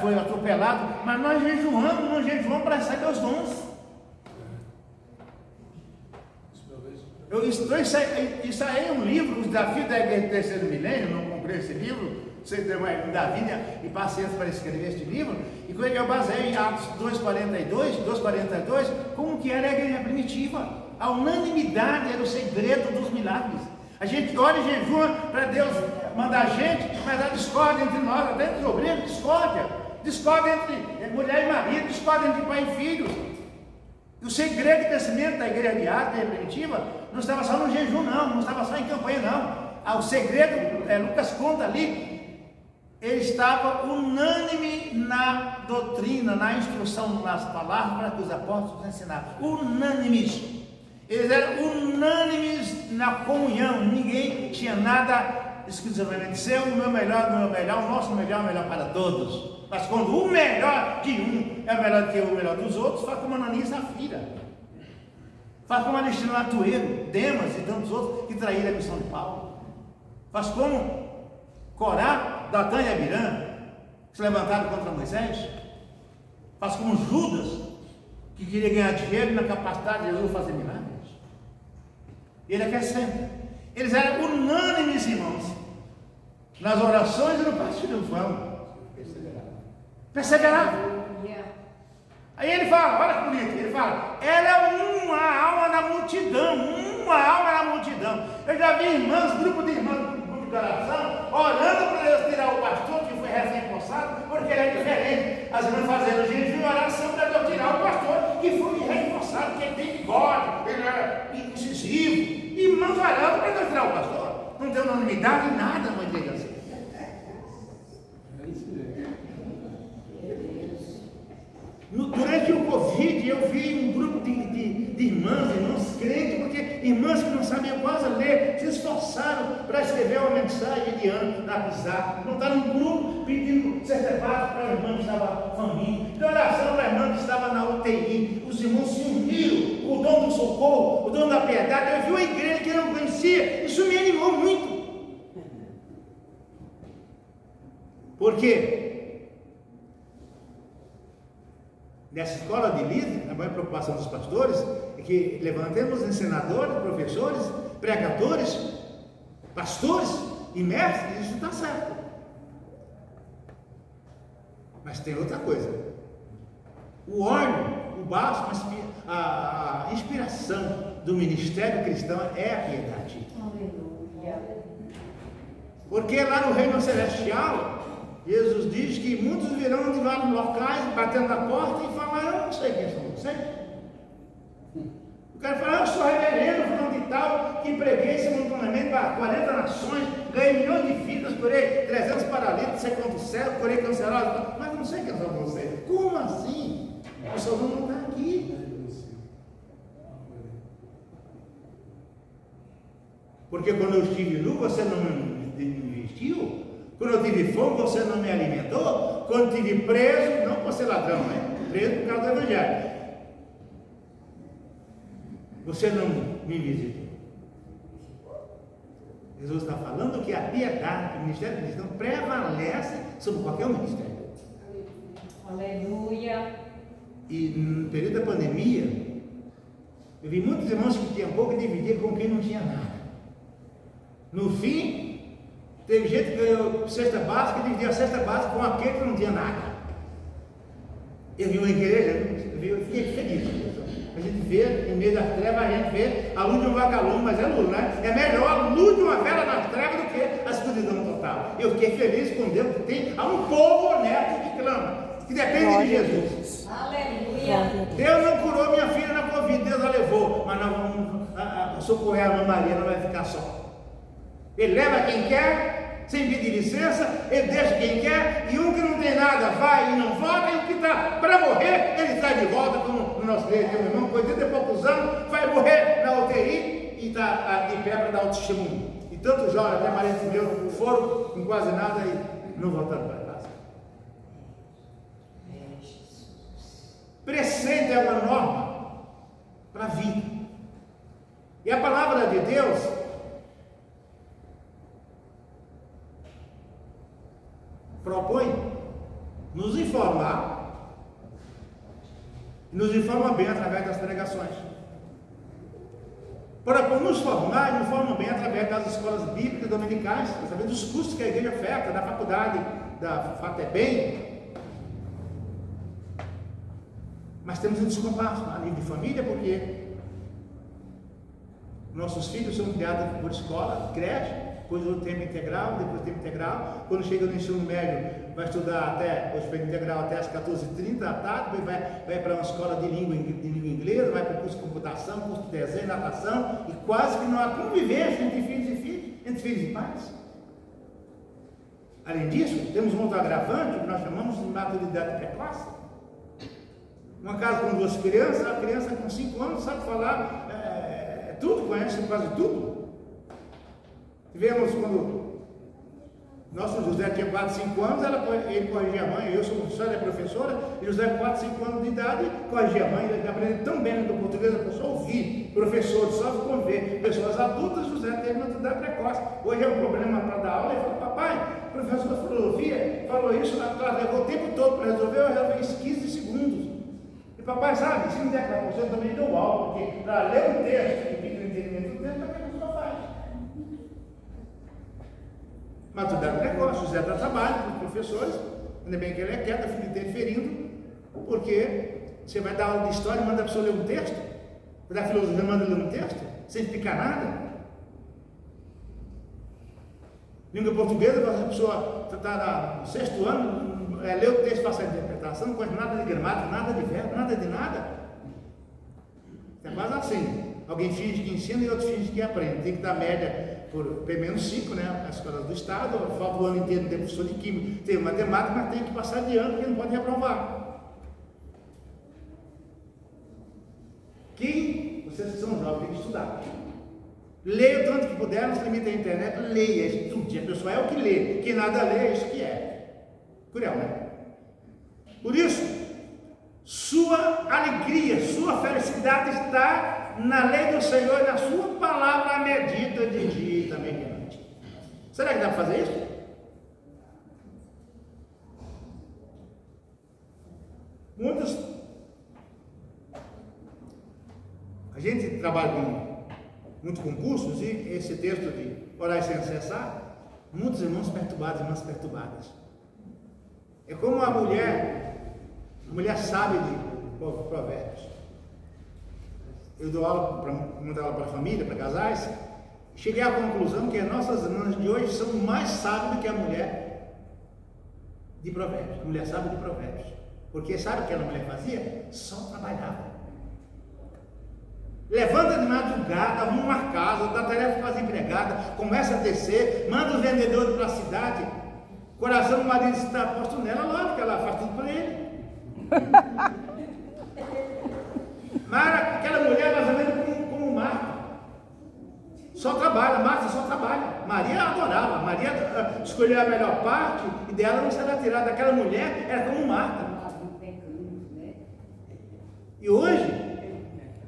foi atropelado, mas nós jejuamos para receber os dons. Isso aí é um livro, Os Desafios da Igreja do Terceiro Milênio. Não comprei esse livro, você deu da vida e paciência para escrever este livro, e eu baseei em Atos 2,42, como que era a igreja primitiva. A unanimidade era o segredo dos milagres. A gente ora e jejua para Deus mandar a gente, mas a discórdia entre nós, até entre os obreiros, discórdia entre mulher e marido, discórdia entre pai e filho. E o segredo de crescimento da igreja de Atos, da igreja primitiva, não estava só no jejum, não estava só em campanha, não. O segredo, Lucas conta ali, ele estava unânime na doutrina, na instrução, nas palavras para que os apóstolos ensinassem. Unânimes. Eles eram unânimes na comunhão. Ninguém tinha nada exclusivamente seu, o meu melhor, o nosso melhor, o melhor para todos. Mas quando o melhor de um é melhor do que o melhor dos outros, faz como Ananias e Safira. Faz como Alexandre Latueiro, Demas e tantos outros que traíram a missão de Paulo. Faz como Corá, Datã e Abirã, que se levantaram contra Moisés. Faz como Judas, que queria ganhar dinheiro na capacidade de Jesus fazer milagres. Ele acrescenta. Eles eram unânimes, irmãos, nas orações e no partilho do pão. Perseveravam. Aí ele fala, olha que bonito, ele fala, era uma alma na multidão, Eu já vi irmãs, grupo de oração, orando para Deus tirar o pastor que foi recém-possado, porque ele é diferente. As irmãs fazendo jejum e oração para Deus tirar o pastor que foi recém-possado, que ele tem bigode, ele é incisivo. Irmãos orando para Deus tirar o pastor. Não tem unanimidade em nada numa igreja assim. Durante o Covid eu vi um grupo de irmãos crentes, porque irmãs que não sabiam quase ler, se esforçaram para escrever uma mensagem de ano na pizarra. Não está num grupo pedindo certificado para a irmã que estava faminta, de oração para a irmã que estava na UTI. Os irmãos se uniram, o dom do socorro, o dom da piedade. Eu vi uma igreja que eu não conhecia, isso me animou muito. Por quê? Nessa escola de líderes, a maior preocupação dos pastores é que levantemos ensinadores, professores, pregadores, pastores e mestres. Isso está certo. Mas tem outra coisa. O óleo, o bálsamo, a inspiração do ministério cristão é a piedade. Aleluia. Porque lá no reino celestial, Jesus diz que muitos virão de vários locais, batendo na porta e falarão, eu não sei quem são vocês. O cara fala, eu sou reverendo, fulano de tal, que preguei simultaneamente para 40 nações, ganhei milhões de vidas, curei 300 paralíticos, sei quantos céus, curei cancerados, mas não sei quem são vocês. Como assim? O seu nome não está aqui. Porque quando eu estive nu, você não me vestiu. Quando eu tive fome, você não me alimentou. Quando eu estive preso, não por ser ladrão, né? Preso por causa do evangelho, você não me visitou. Jesus está falando que a piedade, o ministério cristão prevalece sobre qualquer ministério. Aleluia. E no período da pandemia, eu vi muitos irmãos que tinham pouco e dividiam com quem não tinha nada. No fim, Teve gente que ganhou cesta básica e dividia a cesta básica com aquele que não tinha nada. Eu vi uma igreja, eu fiquei feliz. A gente vê, em meio das trevas, a gente vê a luz de um vagalume, mas é luz, né? É melhor a luz de uma vela nas trevas do que a escuridão total. Eu fiquei feliz com Deus, porque há um povo honesto que clama, que depende de Jesus. Aleluia. Deus não curou minha filha na Covid, Deus a levou, mas nós vamos socorrer a irmã Maria, não vai ficar só. Ele leva quem quer, sem pedir licença, ele deixa quem quer, e um que não tem nada vai e não volta, e o que está para morrer, ele está de volta, como no nosso leito, tem um irmão com 80 e poucos anos, vai morrer na UTI e está de pé para dar o testemunho. E tanto Jó, até parente meu, foram com quase nada e não voltaram para casa. Preceito é uma norma para a vida. E a palavra de Deus propõe nos informar, nos informa bem através das pregações. Propõe nos formar e nos forma bem através das escolas bíblicas dominicais, através dos cursos que a igreja oferta, da faculdade, da FATEBEM. Mas temos um descompasso a nível de família, porque nossos filhos são criados por escola, creche, depois o tempo integral, depois o tempo integral. Quando chega no ensino médio, vai estudar até o tempo integral até as 14h30 da tarde, depois vai para uma escola de língua inglesa, vai para o curso de computação, curso de desenho, natação, e quase que não há convivência entre filhos e filhos, entre filhos e pais. Além disso, temos um outro agravante que nós chamamos de maturidade precoce. Uma casa com duas crianças, a criança com 5 anos sabe falar tudo, conhece quase tudo. Tivemos quando nosso José tinha 4, 5 anos, ele corrigia a mãe, eu sou professor, ela é professora, e José com 4, 5 anos de idade corrigia a mãe, ele aprendeu tão bem do português, a pessoa ouvir, professores, só conver, pessoas adultas, José teve maturidade precoce. Hoje é um problema para dar aula, ele fala, papai, o professor da filosofia falou isso, ela levou o tempo todo para resolver, eu resolvi isso em 15 segundos. E papai, sabe, se não der para você, eu também dou aula, porque para ler um texto, que fica no entendimento do texto, é o que a pessoa faz. Maturidade precoce, José dá trabalho para os professores, ainda bem que ele é quieto, fica interferindo, porque você vai dar aula de história e manda a pessoa ler um texto, vai dar filosofia e manda ler um texto, sem explicar nada. Língua portuguesa, a pessoa está no 6º ano, lê o texto, faça a interpretação, não conhece nada de gramática, nada de verbo, nada de nada. É quase assim. Alguém finge que ensina e outro finge que aprende. Tem que dar média por pelo menos 5, né? As escolas do Estado, falta o ano inteiro de ter professor de química, tem matemática, mas tem que passar de ano porque não pode reprovar. Vocês que são jovens, tem que estudar. Leia o tanto que puder, não se limite à internet, leia, estude. A pessoa é o que lê, quem nada lê é isso que é. Cruel, né? Por isso, sua alegria, sua felicidade está na lei do Senhor e na sua palavra medita de dia e também de noite. Será que dá para fazer isso? Muitos. A gente trabalha muito com cursos e esse texto de orar sem cessar, muitos irmãos perturbados, irmãs perturbadas. É como a mulher sabe de provérbios. Eu dou aula, mandar aula para a família, para casais, cheguei à conclusão que as nossas irmãs de hoje são mais sábias do que a mulher de provérbios. A mulher sábia de provérbios. Porque sabe o que aquela mulher fazia? Só trabalhava. Levanta de madrugada, arruma uma casa, dá tarefa para as empregadas, começa a tecer, manda os vendedores para a cidade. O coração do marido está posto nela, lógico que ela faz tudo para ele. Mas aquela mulher mais ou menos como Marta. Só trabalha, Marta só trabalha. Maria adorava, Maria escolheu a melhor parte e dela não será tirada. Aquela mulher era como Marta. E hoje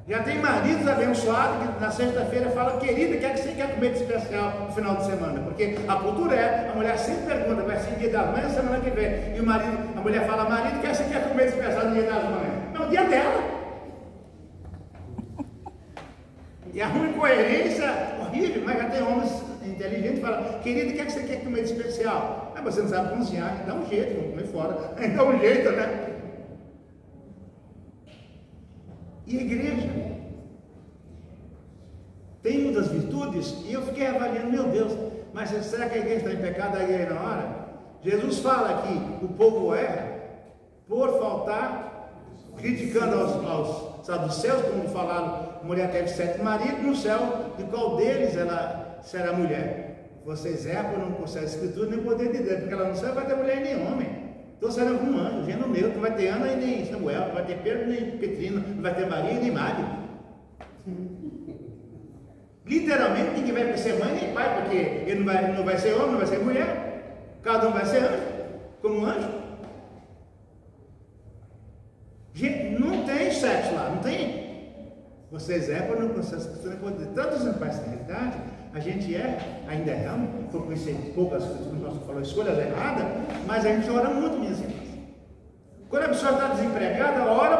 já tem maridos abençoados que na sexta-feira falam, querida, o que é que você quer comer de especial no final de semana? Porque a cultura a mulher sempre pergunta, vai ser dia das mães na semana que vem. E o marido, a mulher fala, marido, o que é que você quer comer de especial no dia das mães? É o dia dela. E há uma incoerência horrível, mas já tem homens inteligente e fala: querido, o que é que você quer comer de especial? Ah, você não sabe cozinhar, dá um jeito, vamos comer fora. Dá um jeito, né? E a igreja tem muitas virtudes, e eu fiquei avaliando, meu Deus, mas será que a igreja está em pecado aí na hora? Jesus fala que o povo erra por faltar, criticando aos saduceus, como falaram, a mulher teve 7 maridos, no céu, de qual deles ela será mulher? Vocês erram por não conhecer a escritura nem o poder de Deus, porque ela no céu vai ter mulher nem homem. Então será um anjo, gênero meu, não vai ter Ana e nem Samuel, não vai ter Pedro nem Petrino, não vai ter Maria nem Mário. Literalmente ninguém vai ser mãe nem pai, porque ele não vai ser homem, não vai ser mulher. Cada um vai ser anjo, como anjo. Gente, não tem sexo lá, não tem. Vocês erram por não conhecer a escritura nem o poder de Deus. Tanto na parcialidade, a gente ainda erramos, por conhecer poucas coisas, como nós falamos, escolhas erradas, mas a gente ora muito, minhas irmãs. Quando a pessoa está desempregada, ora,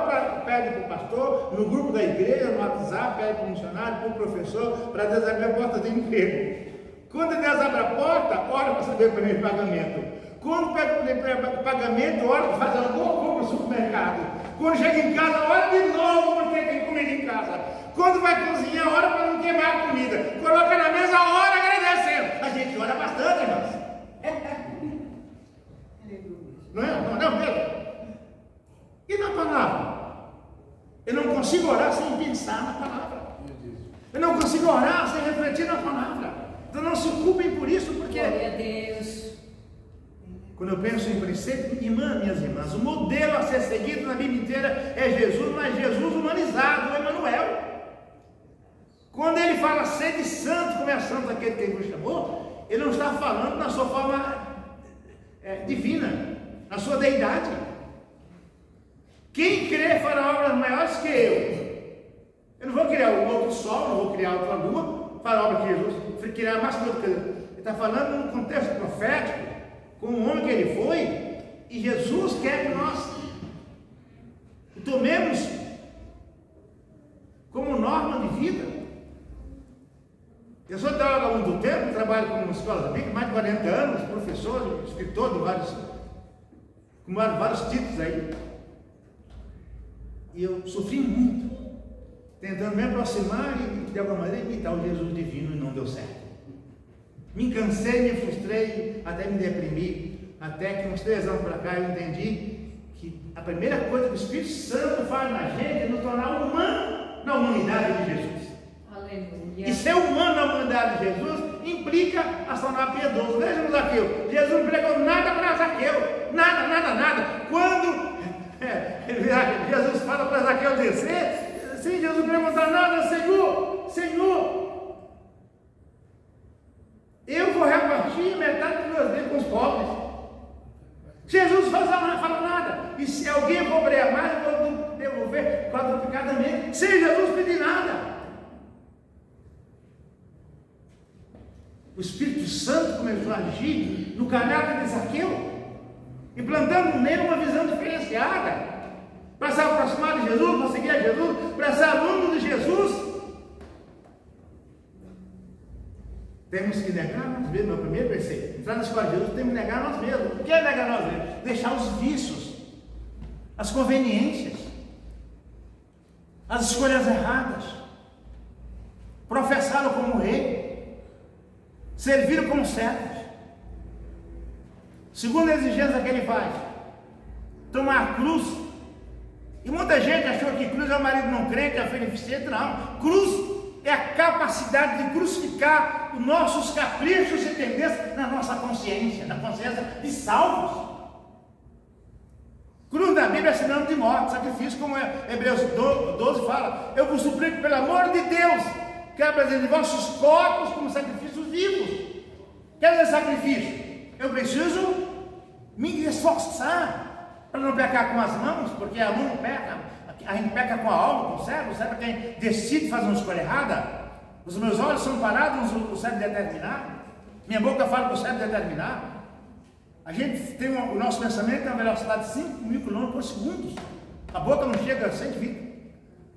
pede para o pastor, no grupo da igreja, no WhatsApp, pede para o missionário, para o professor, para Deus abrir a porta de emprego. Quando Deus abre a porta, ora para saber o primeiro pagamento. Quando pede o primeiro pagamento, ora para fazer uma boa compra no supermercado. Quando chega em casa, ora de novo porque tem comida em casa. Quando vai cozinhar, ora para não queimar a comida. Coloca na mesa, ora agradecendo. A gente ora bastante, irmãos. Não é? Não mesmo? E na palavra? Eu não consigo orar sem pensar na palavra. Eu não consigo orar sem refletir na palavra. Então não se culpem por isso, porque... Glória a Deus. Quando eu penso em preceito, minhas irmãs, o modelo a ser seguido na Bíblia inteira é Jesus, mas Jesus humanizado, o Emmanuel. Quando ele fala sede santo, como é santo aquele que ele nos chamou, ele não está falando na sua forma divina, na sua deidade. Quem crê fará obras maiores que eu. Eu não vou criar um outro sol, não vou criar outra lua, fará obras que Jesus, vou criar mais coisa. Ele está falando num contexto profético, como o homem que ele foi, e Jesus quer que nós tomemos como norma de vida. Eu sou teólogo há muito tempo, trabalho como escola bíblica, mais de 40 anos, professor, escritor com vários títulos aí. E eu sofri muito, tentando me aproximar e de alguma maneira imitar o Jesus divino, e não deu certo. Me cansei, me frustrei, até me deprimi, até que uns 3 anos para cá eu entendi que a primeira coisa que o Espírito Santo faz na gente é nos tornar humano na humanidade de Jesus. Aleluia. E ser humano na humanidade de Jesus implica a se tornar piedoso. Veja no Zaqueu, Jesus não pregou nada para Zaqueu, nada. Quando Jesus fala para Zaqueu descer, sem Jesus perguntar nada: Senhor, eu vou repartir metade dos meus bens com os pobres. Jesus fala nada. E se alguém cobrar mais, eu vou devolver quadruplicadamente, sem Jesus pedir nada. O Espírito Santo começou a agir no caráter de Zaqueu, implantando nele uma visão diferenciada, para se aproximar de Jesus, para seguir a Jesus, para ser aluno de Jesus. Temos que negar nós mesmos, meu primeiro preceito. Entrar na escola de Jesus, temos que negar nós mesmos. O que é negar nós mesmos? Deixar os vícios, as conveniências, as escolhas erradas, professá-lo como rei, servi-lo como servos. Segunda exigência que ele faz: tomar a cruz. E muita gente achou que cruz é o marido não crente, é a beneficente. Não, cruz é a capacidade de crucificar os nossos caprichos e tendências na nossa consciência, na consciência de salvos. Cruz na Bíblia é sinônimo de morte, sacrifício, como Hebreus 12 fala: eu vos suplico pelo amor de Deus, que apresentem vossos corpos como sacrifícios vivos. Quer dizer sacrifício? Eu preciso me esforçar para não pecar com as mãos, porque a mão peca, a gente peca com a alma, com o cérebro quem decide fazer uma escolha errada. Os meus olhos são parados, o cérebro determinar, minha boca fala para o cérebro determinar. A gente tem o nosso pensamento tem uma velocidade de 5.000 km por segundo. A boca não chega a 120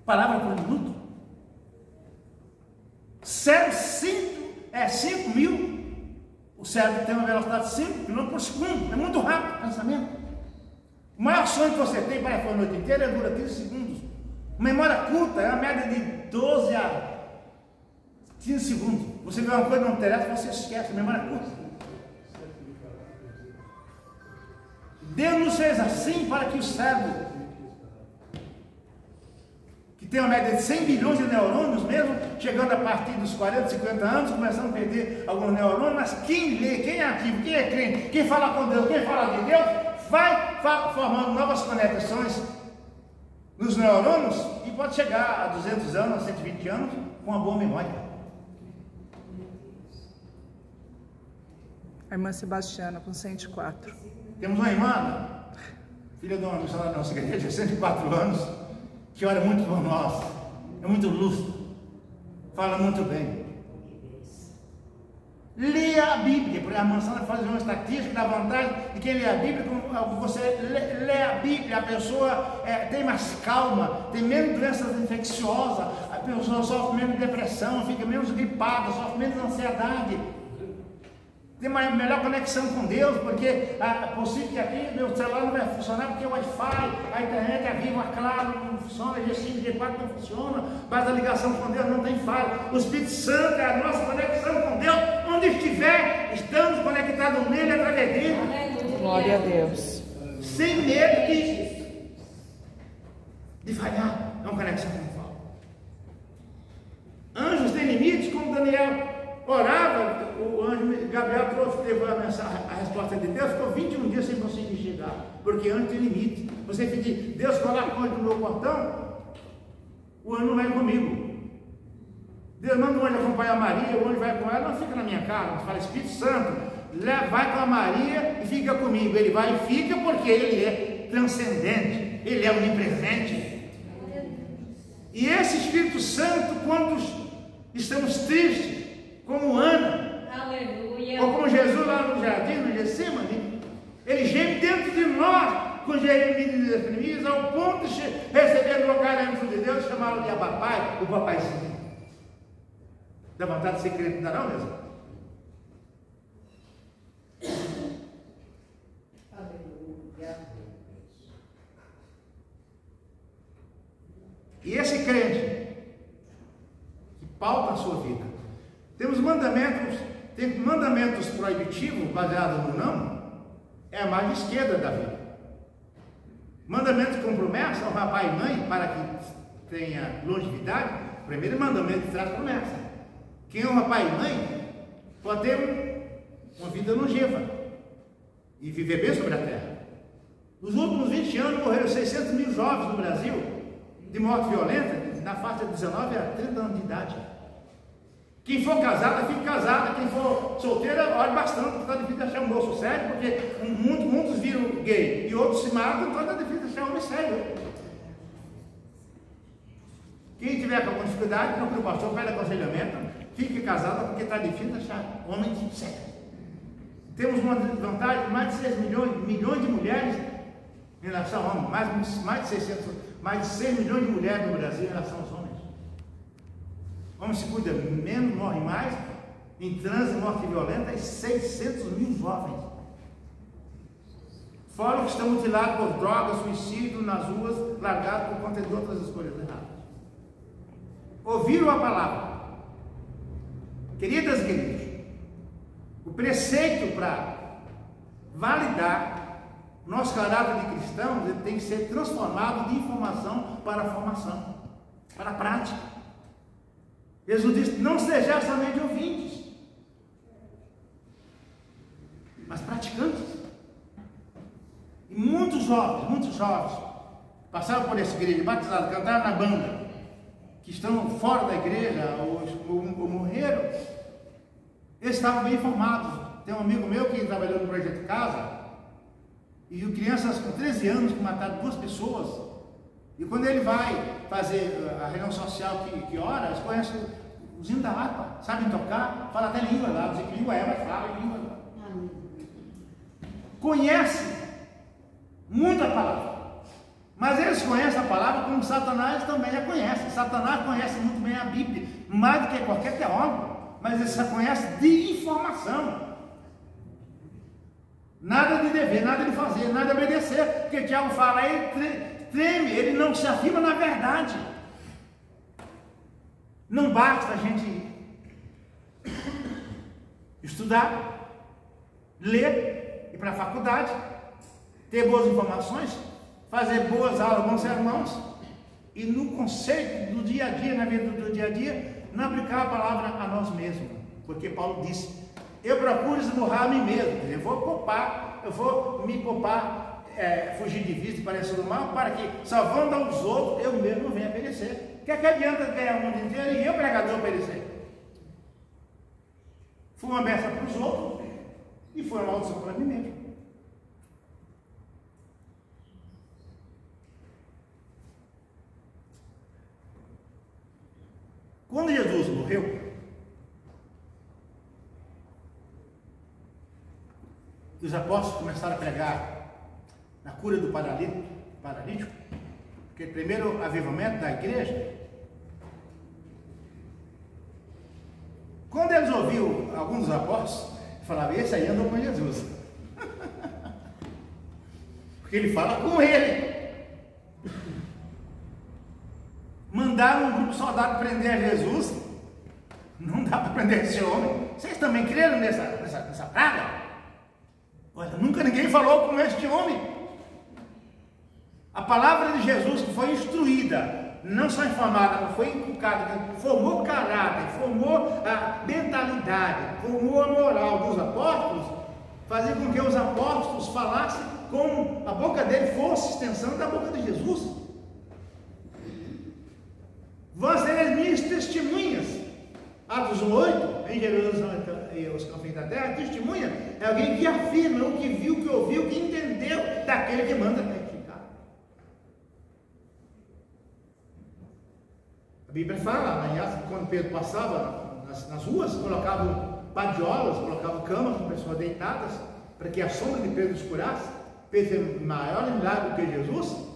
palavras por minuto. Cérebro, 5.000, o cérebro tem uma velocidade de 5 km por segundo, é muito rápido o pensamento. O maior sonho que você tem para a noite inteira dura 15 segundos. Memória curta é a média de 12 a 15 segundos. Você vê uma coisa não interessa, você esquece, memória curta. Deus nos fez assim para que o cérebro, que tem uma média de 100 bilhões de neurônios, mesmo chegando a partir dos 40, 50 anos, começando a perder alguns neurônios, mas quem lê, quem é ativo, quem é crente, quem fala com Deus, quem fala de Deus, vai formando novas conexões nos neurônios e pode chegar a 200 anos, a 120 anos, com uma boa memória. A irmã Sebastiana, com 104. Temos uma irmã, filha de uma missionária da nossa igreja, de 104 anos, que ora muito por nós, é muito lúcido, fala muito bem. Leia a Bíblia, porque a mansão faz uma estatística da vantagem de quem lê a Bíblia. Quando você lê a Bíblia, a pessoa tem mais calma, tem menos doenças infecciosas, a pessoa sofre menos depressão, fica menos gripada, sofre menos ansiedade, tem uma melhor conexão com Deus, porque é possível que aqui meu celular não vai funcionar porque o Wi-Fi, a internet, a Vivo, a Claro não funciona, a G5, G4 não funciona, mas a ligação com Deus não tem falha. O Espírito Santo é a nossa conexão com Deus, onde estiver, estamos conectados nele através dele. Glória a Deus. Sem medo de falhar, é uma conexão com falta. Anjos têm limites, como Daniel orava, o anjo Gabriel levou a mensagem, a resposta de Deus, ficou 21 dias sem conseguir chegar, porque anjo tem limite. Você pedir, Deus coloca o anjo no meu portão, o anjo não vai comigo. Deus manda o anjo acompanhar a Maria, o anjo vai com ela, não fica na minha casa, fala, Espírito Santo, vai com a Maria e fica comigo. Ele vai e fica porque ele é transcendente, ele é onipresente. E esse Espírito Santo, quando estamos tristes, como Ana, Aleluia. ou como Jesus lá no jardim, no Getsemane, ele geme dentro de nós, com gemidos e exprimidos, ao ponto de receber o lugar dentro de Deus, chamaram de Abapai, o papaizinho. Dá vontade de ser crente, não dá não mesmo? Aleluia. E esse crente que pauta a sua vida, temos mandamentos, tem mandamentos proibitivos, baseados no não, é a margem esquerda da vida. Mandamento com promessa, honrar pai e mãe, para que tenha longevidade. O primeiro mandamento traz promessa. Quem honra pai e mãe, pode ter uma vida longeva e viver bem sobre a terra. Nos últimos 20 anos, morreram 600 mil jovens no Brasil, de morte violenta, na faixa de 19 a 30 anos de idade. Quem for casada, fique casada. Quem for solteira, olhe bastante, porque está difícil achar um moço sério, porque muitos viram gay e outros se matam, então está difícil achar um homem sério. Quem tiver com alguma dificuldade, procure o pastor, pede aconselhamento, fique casada, porque está difícil achar homem sério. Temos uma vantagem de mais de 6 milhões de mulheres em relação a homens, mais de 6 milhões de mulheres no Brasil em relação aos homens. Homem se cuida menos, morre mais, em trânsito, morte violenta, e 600 mil jovens. Fora os que estão mutilados por drogas, suicídio nas ruas, largados por conta de outras escolhas erradas. Ouviram a palavra. Queridas e queridos, o preceito para validar nosso caráter de cristãos, ele tem que ser transformado de informação para formação, para a prática. Jesus disse, não sejais somente ouvintes, mas praticantes. E muitos jovens, passaram por essa igreja, batizados, cantaram na banda, que estão fora da igreja, ou morreram, eles estavam bem informados. Tem um amigo meu que trabalhou no Projeto Casa, e viu crianças com 13 anos que mataram 2 pessoas. E quando ele vai fazer a reunião social que ora, eles conhecem os hinos da harpa, sabem tocar, falam até língua lá, não sei que língua é, mas falam língua lá. Conhece muito a palavra, mas eles conhecem a palavra como Satanás também a conhece. Satanás conhece muito bem a Bíblia, mais do que qualquer teólogo, mas ele só conhece de informação. Nada de dever, nada de fazer, nada de obedecer. Porque Tiago fala, ele treme, ele não se afirma na verdade. Não basta a gente estudar, ler, ir para a faculdade, ter boas informações, fazer boas aulas, bons sermãos, e no conceito do dia a dia, na vida do dia a dia, não aplicar a palavra a nós mesmos. Porque Paulo disse, eu procuro esmurrar a mim mesmo, eu vou me poupar, fugir de vício e parecer do mal, para que, salvando aos outros, eu mesmo venha perecer. O que adianta ganhar o mundo inteiro e eu, pregador, perecer? Foi uma bênção para os outros e foi uma maldição para mim mesmo. Quando Jesus morreu, os apóstolos começaram a pregar na cura do paralítico, porque primeiro avivamento da igreja. Quando eles ouviram alguns dos apóstolos, falavam, esse aí andou com Jesus. Porque ele fala com ele. Mandaram um grupo de soldados prender Jesus. Não dá para prender esse homem. Vocês também creram nessa praga? Olha, nunca ninguém falou com este homem. A palavra de Jesus que foi instruída, não só informada, mas foi inculcada, formou caráter, formou a mentalidade, formou a moral dos apóstolos, fazia com que os apóstolos falassem como a boca dele fosse extensão da boca de Jesus. Vós sereis minhas testemunhas. Atos 1:8, em Jerusalém e os confins da terra, testemunha é alguém que afirma o que viu, o que ouviu, o que entendeu daquele que manda testificar. A Bíblia fala, quando Pedro passava nas ruas, colocavam padiolas, colocavam camas com pessoas deitadas, para que a sombra de Pedro escurasse. Pedro fez maior milagre do que Jesus.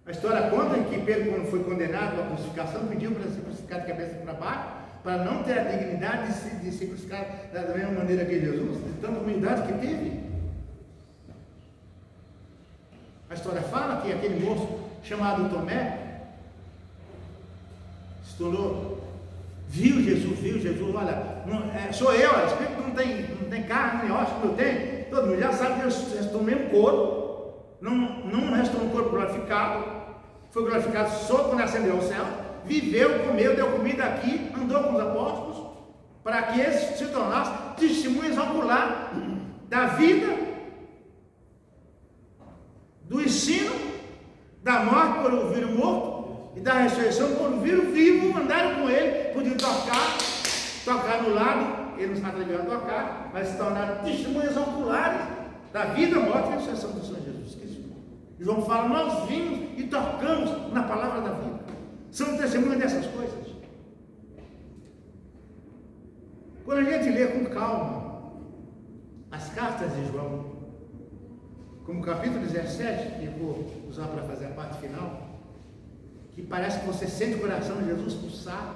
A história conta que Pedro, quando foi condenado à crucificação, pediu para ser crucificado de cabeça para baixo, para não ter a dignidade de ser crucificado da mesma maneira que Jesus, de tanta humildade que teve. A história fala que aquele moço chamado Tomé se tornou, viu Jesus, olha, sou eu, o Espírito não tem carne nem osso que eu tenho, todo mundo já sabe que eu restou o mesmo corpo, não restou um corpo glorificado. Foi glorificado só quando ascendeu ao céu, viveu, comeu, deu comida aqui, andou com os apóstolos, para que eles se tornassem testemunhas oculares da vida, do ensino, da morte por ouvir o morto, e da ressurreição por ouvir o vivo, andaram com ele, podiam tocar no lado, ele não está ligando a tocar, mas se tornaram testemunhas oculares da vida, morte e ressurreição do Senhor Jesus Cristo. João fala, nós vimos e tocamos na palavra da vida. São testemunhas dessas coisas. Quando a gente lê com calma as cartas de João, como o capítulo 17, que eu vou usar para fazer a parte final, que parece que você sente o coração de Jesus pulsar,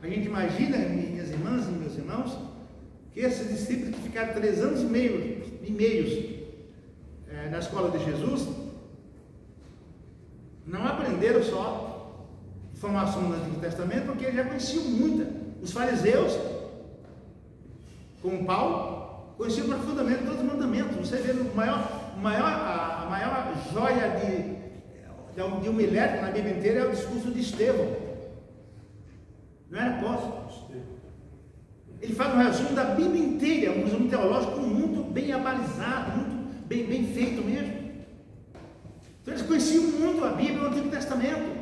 a gente imagina, minhas irmãs e meus irmãos, que esses discípulos que ficaram 3 anos e meio na escola de Jesus, não aprenderam só informação do Antigo Testamento, porque eles já conheciam muita. Os fariseus, como Paulo, conheciam profundamente todos os mandamentos. Você vê a maior joia de homilética na Bíblia inteira é o discurso de Estevão. Não era apóstolo. Ele faz um resumo da Bíblia inteira, um resumo teológico muito bem abalizado, muito bem feito mesmo. Então eles conheciam muito a Bíblia no Antigo Testamento.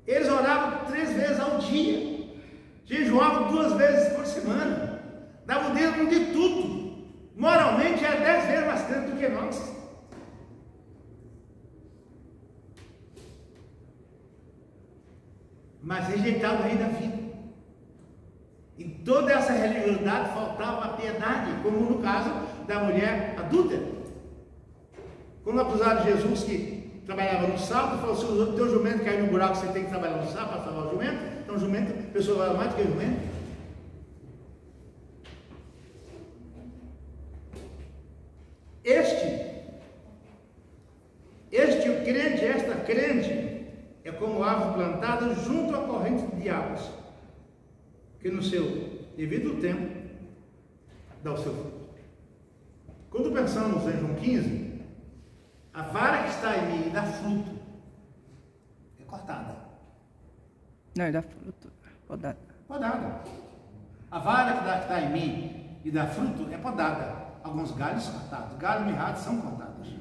Eles oravam 3 vezes ao dia, jejuavam 2 vezes por semana, davam o dedo de tudo. Moralmente é 10 vezes mais crente do que nós. Mas rejeitavam o rei da vida. Em toda essa religiosidade faltava a piedade, como no caso da mulher adúltera. Quando acusaram Jesus que trabalhava no sábado, falou: se o teu jumento cair no buraco, você tem que trabalhar no sábado para salvar o jumento. Então, o jumento, a pessoa vai mais do que o jumento. Esta crente é como árvore plantada junto à corrente de águas, que no seu devido tempo dá o seu fruto. Quando pensamos em João 15, a vara que está em mim e dá fruto é cortada. Não, ele dá fruto. Podada. Podada. A vara que está em mim e dá fruto é podada. Alguns galhos cortados. Galhos mirrados são cortados.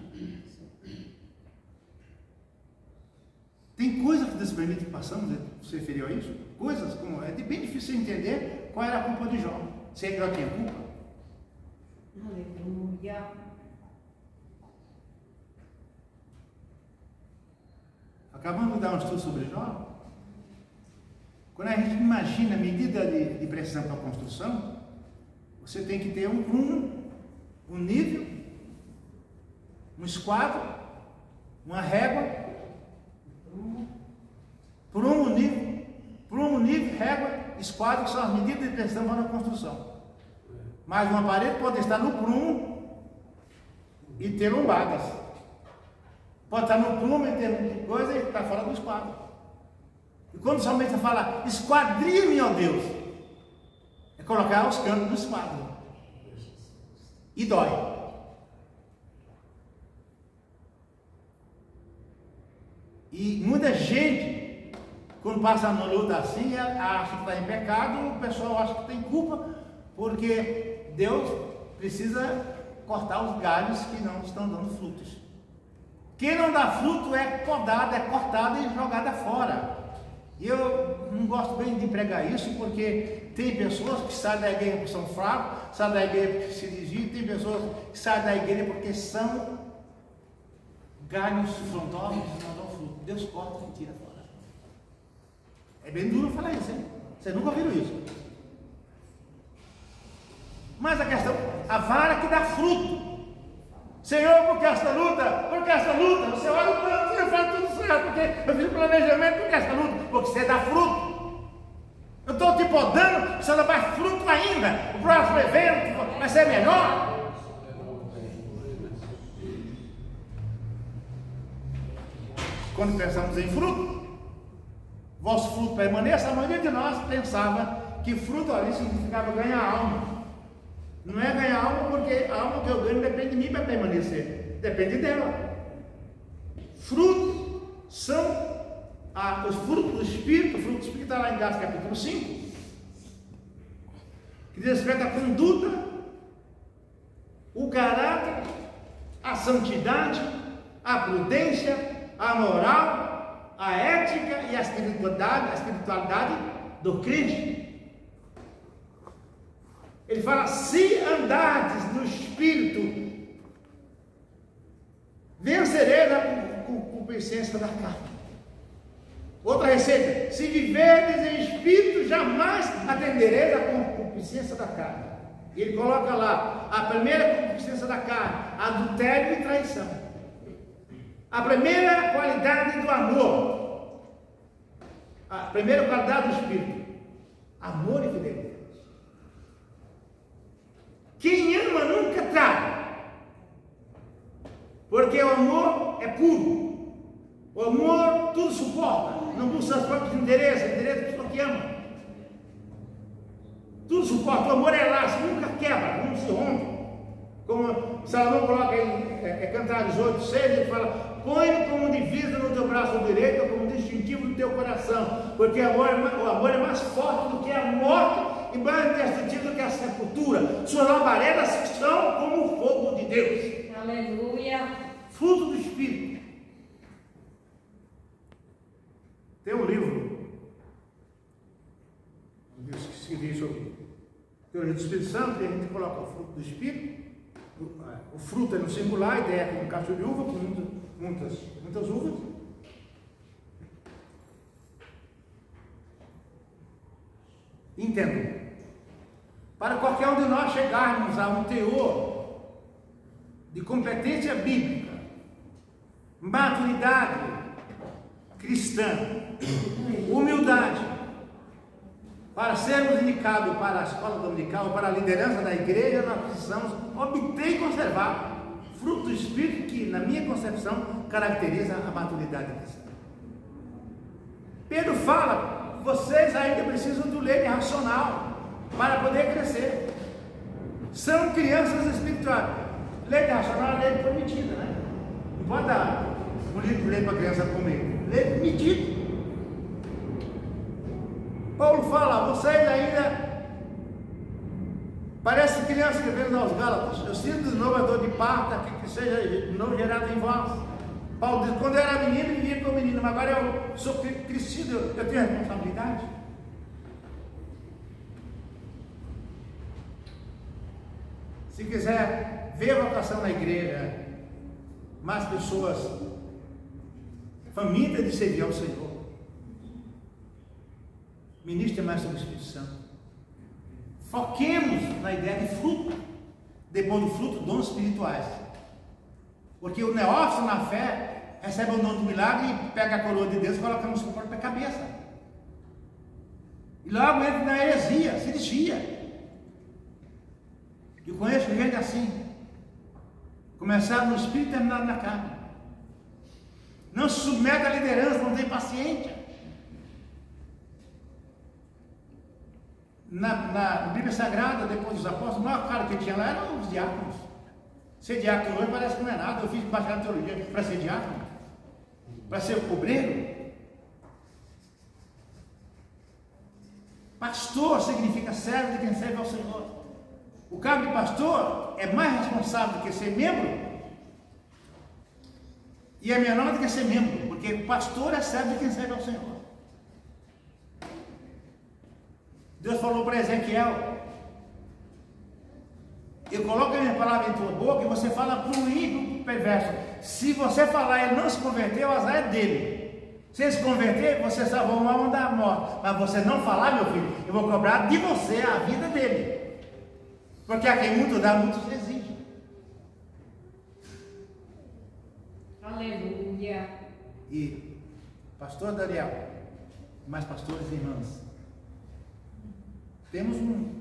Tem coisas que Deus permite que passamos, você referiu a isso? Coisas como, é bem difícil entender qual era a culpa de Jó. Se é que Jó tinha culpa. Aleluia. Acabamos de dar um estudo sobre Jó. Quando a gente imagina a medida de pressão para a construção, você tem que ter um prumo, um nível, um esquadro, uma régua, prumo, nível, régua, esquadro, que são as medidas de pressão para a construção. Mas uma parede pode estar no prumo e ter lombadas. Pode estar no prumo e ter coisa e estar fora do esquadro. E quando somente você fala, esquadrinha-me, ó Deus, é colocar os cantos do esquadro. E dói. E muita gente, quando passa na luta assim, acha que está em pecado, o pessoal acha que tem culpa, porque Deus precisa cortar os galhos que não estão dando frutos. Quem não dá fruto é podado, é cortado e jogado fora. E eu não gosto bem de pregar isso, porque tem pessoas que saem da igreja porque são fracos, saem da igreja porque se desviam, tem pessoas que saem da igreja porque são galhos frondosos e não dão fruto. Deus corta e tira fora. É bem duro falar isso, hein? Vocês nunca ouviram isso. Mas a questão, a vara que dá fruto. Senhor, por que esta luta? Por que esta luta? Você olha o tanto, eu faço tudo certo, porque eu fiz o planejamento, por que esta luta? Porque você dá fruto. Eu estou te podando, você não dá fruto ainda. O próximo evento vai ser melhor. Quando pensamos em fruto, vosso fruto permaneça, a maioria de nós pensava que fruto ali significava ganhar alma. Não é ganhar alma, porque a alma que eu ganho depende de mim para permanecer. Depende dela. Frutos são os frutos do Espírito. O fruto do Espírito está lá em Gálatas capítulo 5. Que diz respeito à conduta, o caráter, a santidade, a prudência, a moral, a ética e a espiritualidade do crente. Ele fala, se andardes no Espírito, vencereis a concupiscência da carne. Outra receita, se viverdes em Espírito, jamais atendereis a concupiscência da carne. E ele coloca lá, a primeira concupiscência da carne, adultério e traição. A primeira qualidade do amor, a primeira qualidade do Espírito, amor e fidelidade. Quem ama nunca trai, porque o amor é puro, o amor tudo suporta, não busca os próprios interesses, o interesse da pessoa que ama, tudo suporta, o amor é laço, nunca quebra, não se rompe, como Salomão coloca em Cantares 8:6, ele fala, põe como divisa no teu braço direito, ou como distintivo no teu coração, porque o amor é mais forte do que a morte, e mais destrutivo do que a sepultura. Suas labaredas são como o fogo de Deus. Aleluia. Fruto do Espírito. Tem um livro que escrevi sobre teoria do Espírito Santo, e a gente coloca o fruto do Espírito. O fruto é no singular, a ideia é como um cacho de uva, com muitas uvas. Entendo. Para qualquer um de nós chegarmos a um teor de competência bíblica maturidade cristã, humildade, para sermos indicados para a escola dominical, para a liderança da igreja, nós precisamos obter e conservar fruto do Espírito que, na minha concepção, caracteriza a maturidade cristã. Pedro fala, vocês ainda precisam do leite racional para poder crescer. São crianças espirituais. Leite racional é leite permitida, né? Não pode dar um litro de leite para a criança comer. Leite permitido. Paulo fala, vocês ainda parecem crianças que vêm aos Gálatas. Eu sinto de novo a dor de parto que seja de novo gerado em vós. Paulo diz, quando eu era menino, vivia como menino, mas agora eu sou crescido, eu tenho responsabilidade. Se quiser ver a vocação na igreja, mais pessoas famintas de servir ao Senhor, ministre mais sobre o Espírito Santo. Foquemos na ideia de fruto, depois do fruto, dons espirituais. Porque o neófito na fé recebe o dom do milagre e pega a coroa de Deus e coloca no seu própria cabeça. E logo entra na heresia, se desvia. Eu conheço gente assim. Começaram no espírito e terminaram na carne. Não se submete à liderança, não tem paciência. Na Bíblia Sagrada, depois dos apóstolos, o maior cara que tinha lá eram os diáconos. Ser diácono hoje parece que não é nada. Eu fiz bacharel de teologia para ser diácono, para ser obreiro. Pastor significa servo de quem serve ao Senhor. O cargo de pastor é mais responsável do que ser membro e é menor do que ser membro, porque o pastor é servo de quem serve ao Senhor. Deus falou para Ezequiel, eu coloco a minha palavra em tua boca e você fala para o ímpio perverso. Se você falar e ele não se converter, o azar é dele. Se ele se converter, você salvou uma alma da morte. Mas você não falar, meu filho, eu vou cobrar de você a vida dele. Porque a quem muito dá, muito se exige. Aleluia. E, pastor Daniel, mais pastores e irmãs, temos um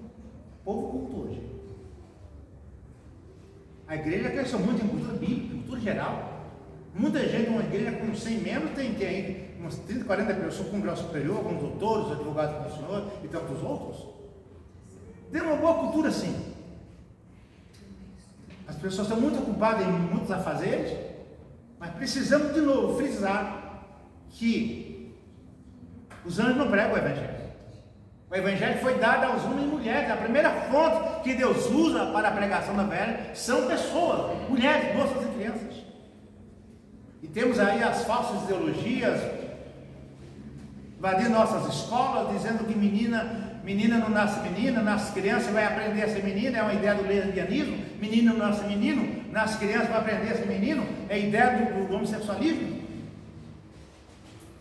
povo culto hoje. A igreja cresceu muito em cultura bíblica, cultura geral. Muita gente, uma igreja com 100 membros, tem aí umas 30, 40 pessoas com grau superior, com doutores, advogados do Senhor e tantos outros. Tem uma boa cultura sim. As pessoas estão muito ocupadas em muitos afazeres, mas precisamos de novo frisar que os anjos não pregam o Evangelho. O Evangelho foi dado aos homens e mulheres. A primeira fonte que Deus usa para a pregação da Evangelho são pessoas, mulheres, moças e crianças. E temos aí as falsas ideologias invadindo nossas escolas, dizendo que menina não nasce menina, nasce criança e vai aprender a ser menina, é uma ideia do lesbianismo. Menino não nasce menino, nasce criança e vai aprender a ser menino, é a ideia do homossexualismo.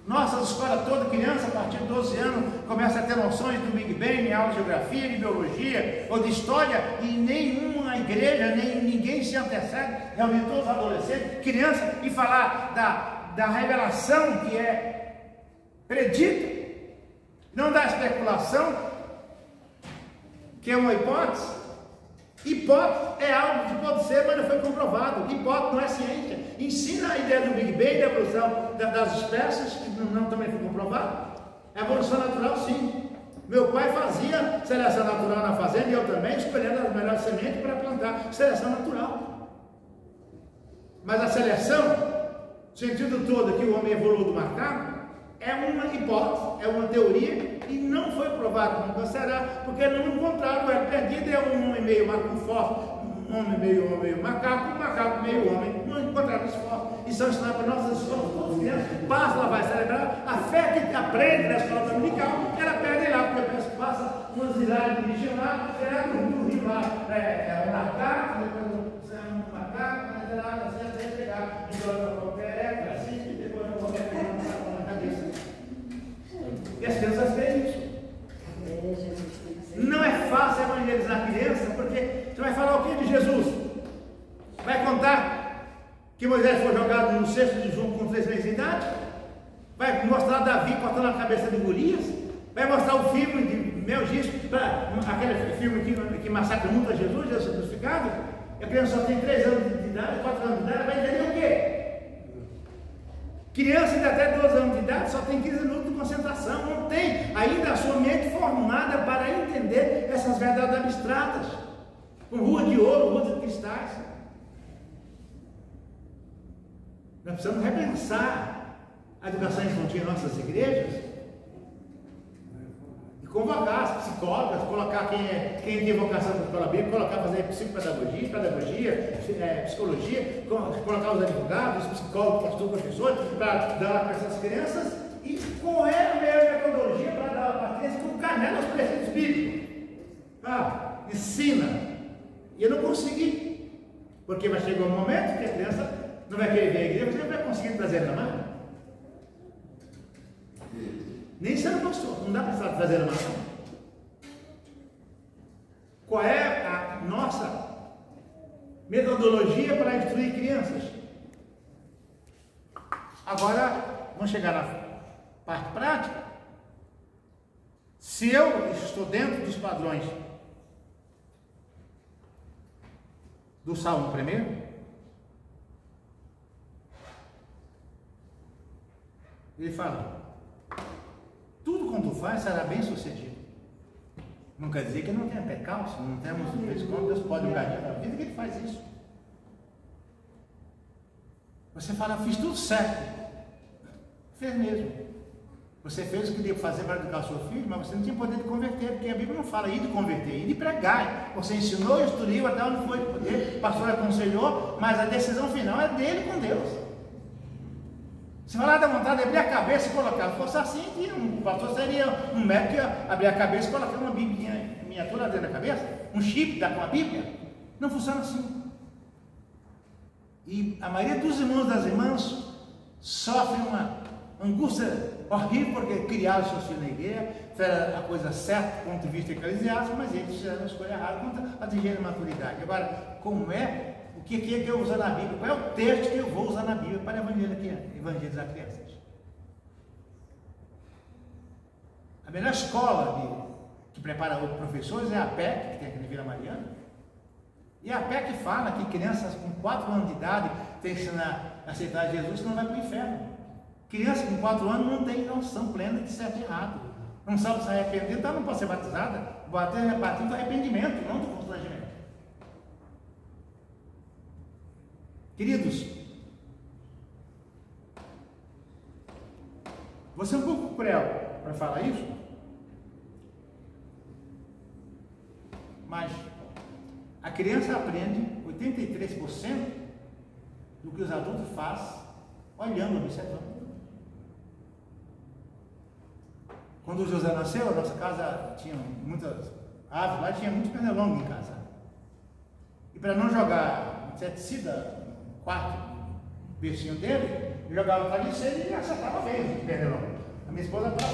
Nossas escolas, toda criança, a partir de 12 anos, começa a ter noções do Big Bang, aula de geografia, de biologia ou de história, e nenhuma igreja, nem ninguém se antecede, realmente todos os adolescentes, crianças, e falar da revelação que é predita, não da especulação, que é uma hipótese. Hipótese é algo que pode ser, mas não foi comprovado. Hipótese não é ciência. Ensina a ideia do Big Bang, da evolução das espécies, que não também foi comprovado. A evolução natural, sim. Meu pai fazia seleção natural na fazenda e eu também, escolhendo as melhores sementes para plantar. Seleção natural. Mas a seleção, no sentido todo que o homem evoluiu do macaco, é uma hipótese, é uma teoria e não foi provado, nunca será, porque não encontraram, é perdido, é um homem meio fósforo, um homem meio macaco, um macaco meio homem, não encontraram os fósforos, e são ensinados para nossas escolas, todas as crianças, passa, ela vai celebrar, a fé que aprende na escola dominical, ela perde lá, porque a pessoa passa umas vilagens de religião lá, no rio lá, é um macaco, depois é um macaco, mas é lá, você vai chegar, então qualquer assim, depois não qualquer coisa. E as crianças veem isso. Não é fácil evangelizar a criança, porque você vai falar o que de Jesus? Vai contar que Moisés foi jogado no cesto de Davi cortando a cabeça de Golias? Vai mostrar o filme de Mel Gibson, aquele filme que massacra muito a Jesus crucificado? A criança só tem 3 anos de idade, 4 anos de idade, vai entender o quê? Criança de até 12 anos de idade só tem 15 minutos de concentração, não tem ainda a sua mente formada para entender essas verdades abstratas, com rua de ouro, rua de cristais. Nós precisamos repensar a educação infantil em nossas igrejas e convocar as psicólogas, colocar quem tem vocação para a escola bíblica, colocar fazer psicopedagogia, psicologia, colocar os advogados, os psicólogos, pastores, professores, para dar aula para essas crianças. E qual é a melhor metodologia para dar aula para as crianças? Com canela aos preceitos bíblicos. Ensina. E eu não consegui, porque vai chegar um momento que a criança não vai querer ver a igreja, você não vai conseguir trazer na mão. Nem sendo pastor, não dá para trazer na mão. Qual é a nossa metodologia para instruir crianças? Agora, vamos chegar na parte prática. Se eu estou dentro dos padrões do Salmo 1, ele fala: tudo quanto faz será bem sucedido. Não quer dizer que não tenha pecado, não temos um vez como Deus pode enganar na vida que ele faz isso. Você fala: fiz tudo certo. Fez mesmo. Você fez o que devia fazer para educar o seu filho, mas você não tinha poder de converter, porque a Bíblia não fala ir de converter, ir de pregar. Você ensinou, instruiu até onde foi poder, o pastor aconselhou, mas a decisão final é dele com Deus. Se falar da vontade de abrir a cabeça e colocar, se fosse assim, o pastor seria um médico que ia abrir a cabeça e colocar uma Bíblia miniatura dentro da cabeça, um chip com a Bíblia. Não funciona assim. E a maioria dos irmãos e das irmãs sofre uma angústia horrível porque criaram seus filhos na igreja, fizeram a coisa certa do ponto de vista eclesiástico, mas eles fizeram a escolha errada quanto a atingir a maturidade. Agora, como é? O que é que eu uso na Bíblia? Qual é o texto que eu vou usar na Bíblia para evangelizar crianças? A melhor escola que prepara professores é a PEC, que tem aqui na Vila Mariana. E a PEC fala que crianças com 4 anos de idade têm que ensinar a aceitar Jesus, senão vai para o inferno. Criança com 4 anos não tem noção plena de certo e errado. Não sabe se arrepender, então não pode ser batizada. Bater do arrependimento, não do constrangimento. Queridos, vou ser um pouco cruel para falar isso, mas a criança aprende 83% do que os adultos fazem olhando, observando. Quando o José nasceu, a nossa casa tinha muitas aves, lá tinha muito pernilongo em casa. E para não jogar inseticida no quarto bercinho dele, eu jogava travesseiro e acertava bem o pernilongo. A minha esposa estava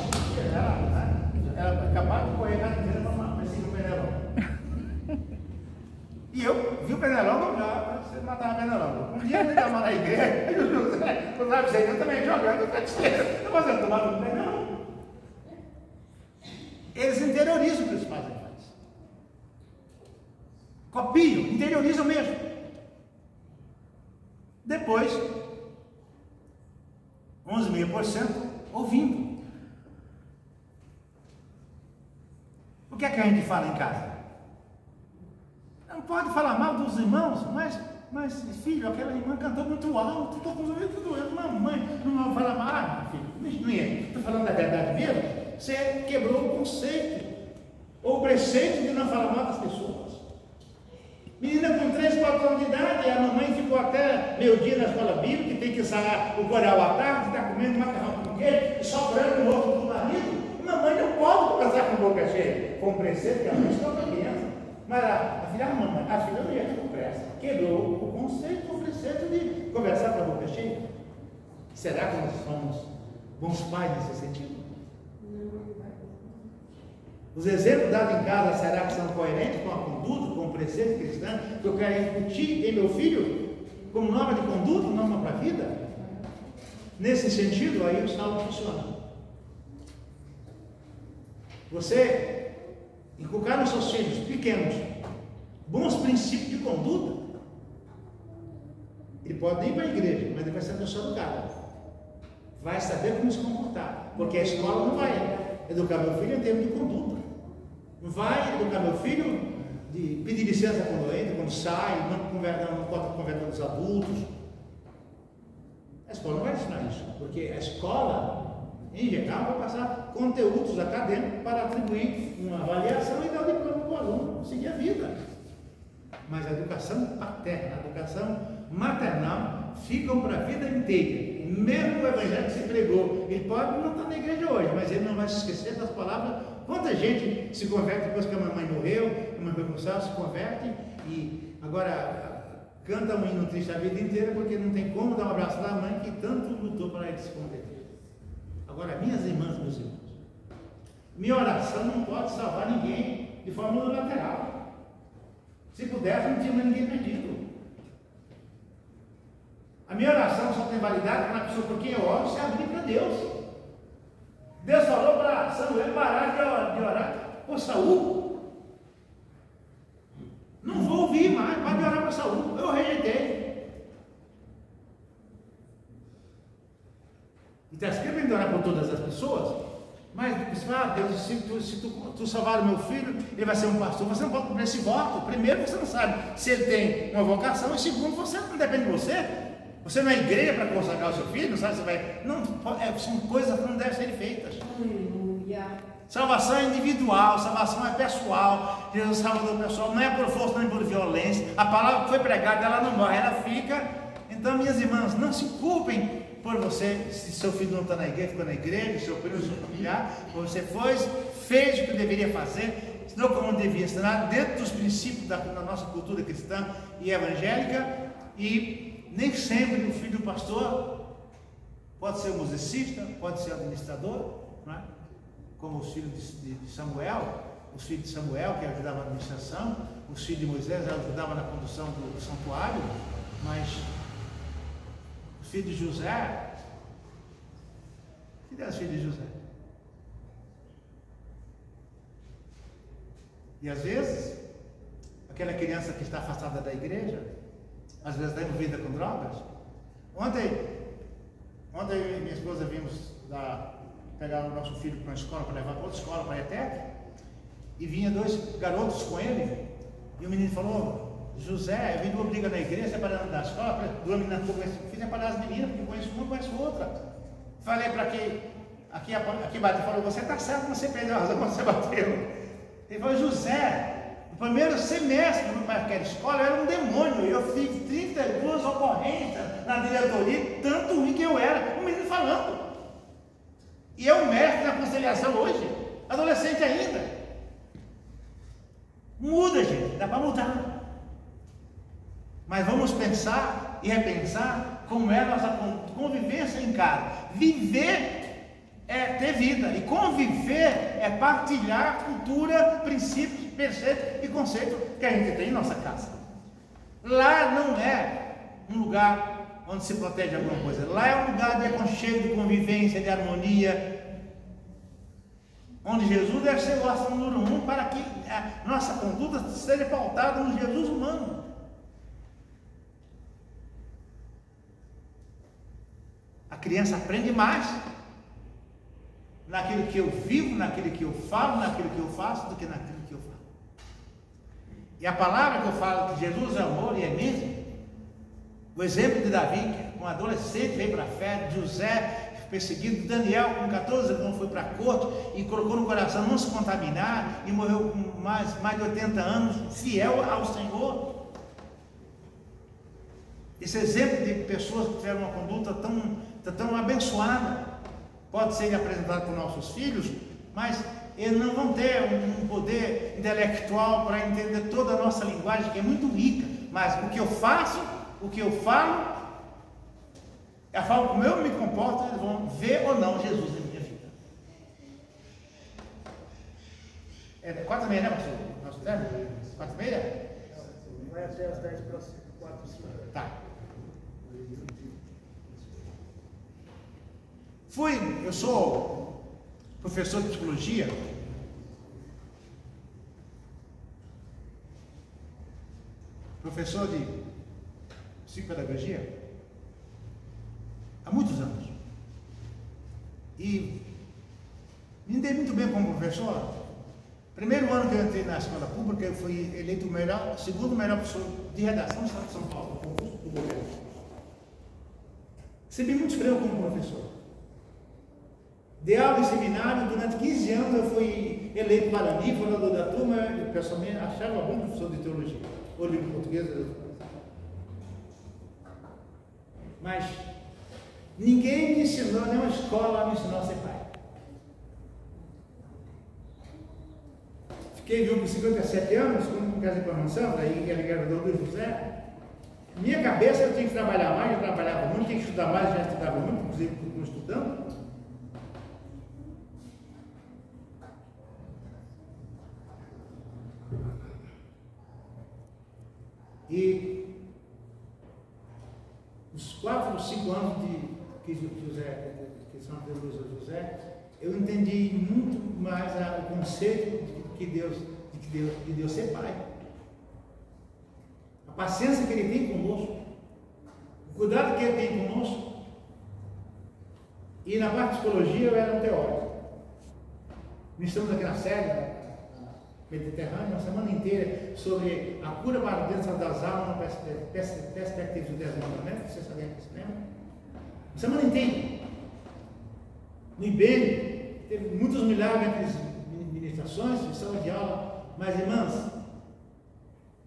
ela acabava de correr na cadeira para perseguir o pernilongo. E eu vi o pernilongo, você matava o pernilongo. Um dia ele estava na igreja, e o José, o travesseiro também jogando travesseiro. Eu fazendo tomar um pernilongo. Eles interiorizam o que os pais fazem. Copiam, interiorizam mesmo. Depois, 11,5% ouvindo. O que é que a gente fala em casa? Não pode falar mal dos irmãos, mas filho, aquela irmã cantou muito alto, estou com os ouvidos doendo, mamãe, não vai falar mal, filho, não é, estou falando da verdade mesmo. Você quebrou o conceito, ou o preceito de não falar mal das pessoas. Menina com 3, 4 anos de idade, a mamãe ficou até meio-dia na escola bíblica, que tem que ensaiar o coral à tarde, está comendo macarrão com queijo, e soprando o ovo do marido. Mamãe não pode conversar com boca cheia. Foi um preceito que a mãe estava criança. Mas a filha não ia com pressa. Quebrou o conceito, o preceito de conversar com a boca cheia. Será que nós somos bons pais nesse sentido? Os exemplos dados em casa, será que são coerentes com a conduta, com o preceito cristão que eu quero incutir em meu filho, como norma de conduta, norma para a vida? Nesse sentido, aí o salmo funciona. Você inculcar nos seus filhos pequenos bons princípios de conduta, ele pode ir para a igreja, mas ele vai ser pessoa educada, vai saber como se comportar, porque a escola não vai educar meu filho em termos de conduta, não vai educar meu filho de pedir licença quando entra, quando sai, não pode conversar com os adultos. A escola não vai ensinar isso, porque a escola, em geral, vai passar conteúdos acadêmicos para atribuir uma avaliação e dar o diploma para o aluno seguir a vida. Mas a educação paterna, a educação maternal ficam para a vida inteira. Mesmo o evangelho que se pregou, ele pode não estar na igreja hoje, mas ele não vai se esquecer das palavras. Quanta gente se converte depois que a mamãe morreu, a mamãe foi para o céu, se converte e agora canta um hino triste a vida inteira porque não tem como dar um abraço da mãe que tanto lutou para ele se converter. Agora, minhas irmãs, meus irmãos, minha oração não pode salvar ninguém de forma unilateral. Se pudesse, não tinha mais ninguém perdido. A minha oração só tem validade quando a pessoa por quem eu oro se abrir para Deus. Deus falou para Samuel parar de orar por Saul. Não vou ouvir mais, pode orar para Saul. Eu rejeitei. E está escrito de orar por todas as pessoas. Mas você fala, Deus, se tu salvar o meu filho, ele vai ser um pastor. Você não pode cumprir esse voto. Primeiro, você não sabe se ele tem uma vocação. E segundo, você não depende de você. Você não é igreja para consagrar o seu filho, não sabe se vai. Não, são coisas que não devem ser feitas. Aleluia. Salvação é individual, salvação é pessoal. Jesus salva o pessoal, não é por força, nem por violência. A palavra que foi pregada, ela não morre, ela fica. Então, minhas irmãs, não se culpem por você, se seu filho não está na igreja, ficou na igreja, seu primo, seu familiar, você fez o que deveria fazer, ensinou como devia ensinar, dentro dos princípios da nossa cultura cristã e evangélica. E nem sempre o filho do pastor pode ser musicista, pode ser administrador, não é? Como os filhos de Samuel, os filhos de Samuel que ajudavam na administração, os filhos de Moisés ajudavam na condução do santuário, mas os filhos de José, que deram os filhos de José? E às vezes, aquela criança que está afastada da igreja, às vezes está envolvida com drogas. Ontem eu e minha esposa vimos pegar o nosso filho para uma escola, para levar para outra escola, para a ETEC, e vinha dois garotos com ele, e o menino falou, José, eu vim de uma briga na igreja, separando da escola, duas meninas que eu conheço, fiz separar as meninas, porque eu conheço uma, conheço outra. Falei para aqui bateu, falou, você está certo, você perdeu a razão quando você bateu. Ele falou, José, no primeiro semestre naquela escola eu era um demônio, eu fiz 32 ocorrências na diretoria, tanto ruim que eu era, um menino falando. E é um mestre na conciliação hoje, adolescente ainda. Muda, gente, dá para mudar. Mas vamos pensar e repensar como é a nossa convivência em casa. Viver é ter vida, e conviver é partilhar cultura, princípios, preceitos e conceitos que a gente tem em nossa casa. Lá não é um lugar onde se protege alguma coisa, lá é um lugar de aconchego, de convivência, de harmonia, onde Jesus deve ser o ação número 1 para que a nossa conduta seja pautada no Jesus humano. A criança aprende mais naquilo que eu vivo, naquilo que eu falo, naquilo que eu faço, do que naquilo que eu falo. E a palavra que eu falo que Jesus é amor e é mesmo, o exemplo de Davi, que um adolescente veio para a fé, de José perseguido, Daniel com 14 anos foi para a corte e colocou no coração não se contaminar e morreu com mais de 80 anos, fiel ao Senhor. Esse exemplo de pessoas que tiveram uma conduta tão abençoada pode ser apresentado para nossos filhos, mas eles não vão ter um poder intelectual para entender toda a nossa linguagem, que é muito rica, mas o que eu faço, o que eu falo, a forma como eu me comporto, eles vão ver ou não Jesus em minha vida. É 4h30, né, pastor? Nosso tempo? 4h30? Vai até as 10 para 4 e 5. Tá. Eu sou professor de psicologia professor de psicopedagogia há muitos anos. E me dei muito bem como professor. Primeiro ano que eu entrei na escola pública, eu fui eleito o segundo melhor professor de redação do Estado de São Paulo, concurso do governo. Recebi muito freio como professor. Dei aula em seminário, durante 15 anos eu fui eleito Guarani, fundador da turma, eu pessoalmente achava bom professor de teologia, ou língua portuguesa. Mas ninguém me ensinou, nenhuma escola me ensinou a ser pai. Fiquei viúvo por 57 anos, quando me casei com a mansão, daí era engravidou do José. Minha cabeça eu tinha que trabalhar mais, eu trabalhava muito, tinha que estudar mais, já estudava muito, inclusive continuo estudando. E os 4 ou 5 anos que São Pedro usou José, eu entendi muito mais o conceito de Deus ser pai. A paciência que Ele tem conosco, o cuidado que Ele tem conosco. E na parte de psicologia eu era um teórico. Nós estamos aqui na série Mediterrânea, uma semana inteira sobre a cura para dentro das almas, na perspectiva dos 10 mandamentos. Você sabia que isso lembra? Uma semana inteira. No IBM, teve muitos milagres entre ministrações, lição de aula, mas irmãs,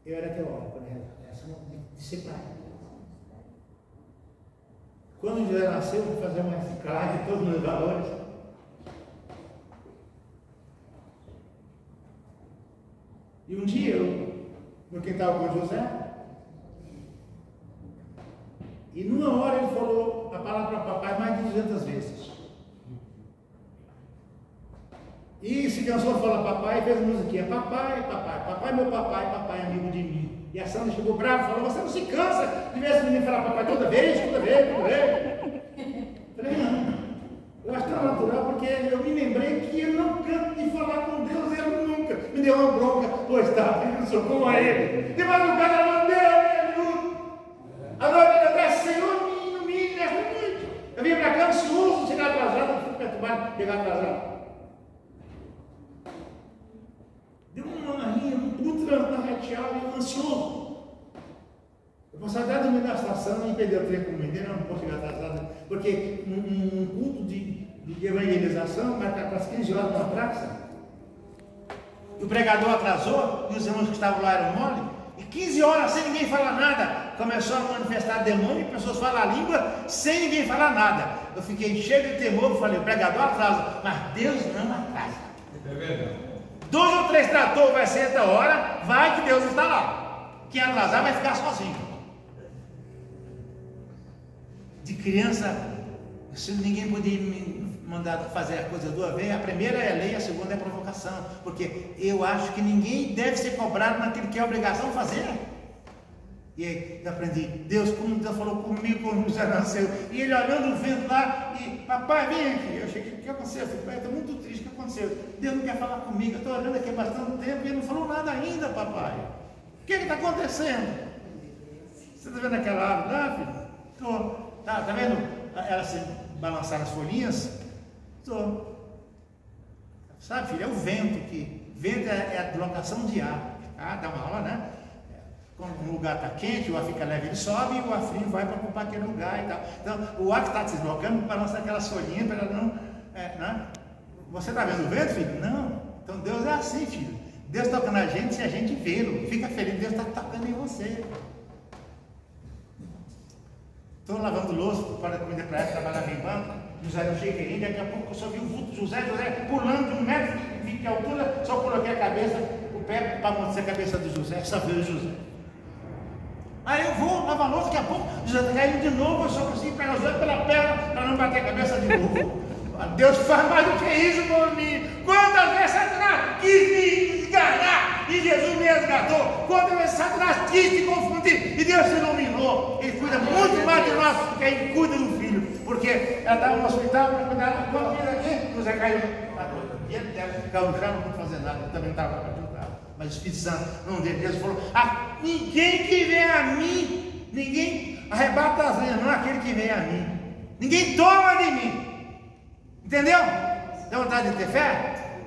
eu era teórico, né? De ser pai. Quando José nasceu, eu fui fazer uma reciclagem de todos os meus valores. E um dia, no quintal com José, e numa hora ele falou a palavra para papai mais de 200 vezes. E se cansou de falar papai, fez a musiquinha, papai, papai, papai meu papai, amigo de mim. E a Sandra chegou brava e falou, você não se cansa de ver esse menino falar papai toda vez. Falei, não. Eu acho tão natural, porque eu me lembrei que eu não canto de falar com Deus, ele nunca me deu uma bronca, pois está, pedindo socorro a Ele. De madrugada, ela Deus, me ajuda. A noite da terra, Senhor, me ilumine nesta noite. Eu vim para cá ansioso, chegar atrasado, eu fui perturbado, chegar atrasado. Deu uma rinha, um puto rateado e eu ansioso. Eu posso até dormir na estação e perder o trem com o menino, não posso chegar atrasado, porque um culto de evangelização vai estar para as 15 horas na praça. E o pregador atrasou, e os irmãos que estavam lá eram mole, e 15 horas sem ninguém falar nada, começou a manifestar demônio, e pessoas falam a língua sem ninguém falar nada. Eu fiquei cheio de temor, falei, o pregador atrasa, mas Deus não atrasa. É verdade. 2 ou 3 tratores vai ser da hora, vai que Deus está lá. Quem atrasar vai ficar sozinho. De criança, ninguém podia me mandar fazer a coisa 2 vezes. A primeira é lei, a segunda é provocação. Porque eu acho que ninguém deve ser cobrado naquilo que é obrigação fazer. E aí eu aprendi, Deus, como Deus falou comigo quando José nasceu. E ele olhando o vento lá, e papai, vem aqui. Eu cheguei, o que aconteceu? Eu falei, estou muito triste, o que aconteceu? Deus não quer falar comigo, eu estou olhando aqui há bastante tempo e ele não falou nada ainda, papai. O que está acontecendo? Você está vendo aquela árvore lá, filho? Estou. Tá vendo ela se balançar as folhinhas? Estou. Sabe, filho, é o vento que. Vento é a deslocação de ar. Dá uma aula, né? Quando um lugar está quente, o ar fica leve, ele sobe e o ar frio vai para ocupar aquele lugar e tal. Então, o ar que está se deslocando balança aquelas folhinhas para ela não. Né? Você está vendo o vento, filho? Não. Então Deus é assim, filho. Deus toca na gente se a gente vê-lo. Fica feliz, Deus está tocando em você. Estou lavando louça, para comida para ela, trabalhava em banco. José não chega aí, daqui a pouco eu só vi o vulto de José pulando de 1,20 m de altura, só coloquei a cabeça, o pé para mostrar a cabeça de José, só viu José. Aí eu vou lavar louça, daqui a pouco José está caindo de novo, eu só consigo pegar José pela perna para não bater a cabeça de novo. Deus faz mais do que isso por mim. Quantas vezes Satanás quis me esganar e Jesus me resgatou? Quantas vezes Satanás quis te confundir e Deus se iluminou? Ele cuida muito mais de nós do que ele cuida do filho. Porque ela estava no hospital para cuidar, quando vira aqui, José caiu na dor. E ele caiu no chão, não pôde fazer nada, ele também estava para ajudar. Mas o Espírito Santo, não, Deus falou, ninguém que vem a mim, ninguém arrebata as linhas, não é aquele que vem a mim. Ninguém toma de mim. Entendeu? Dá vontade de ter fé?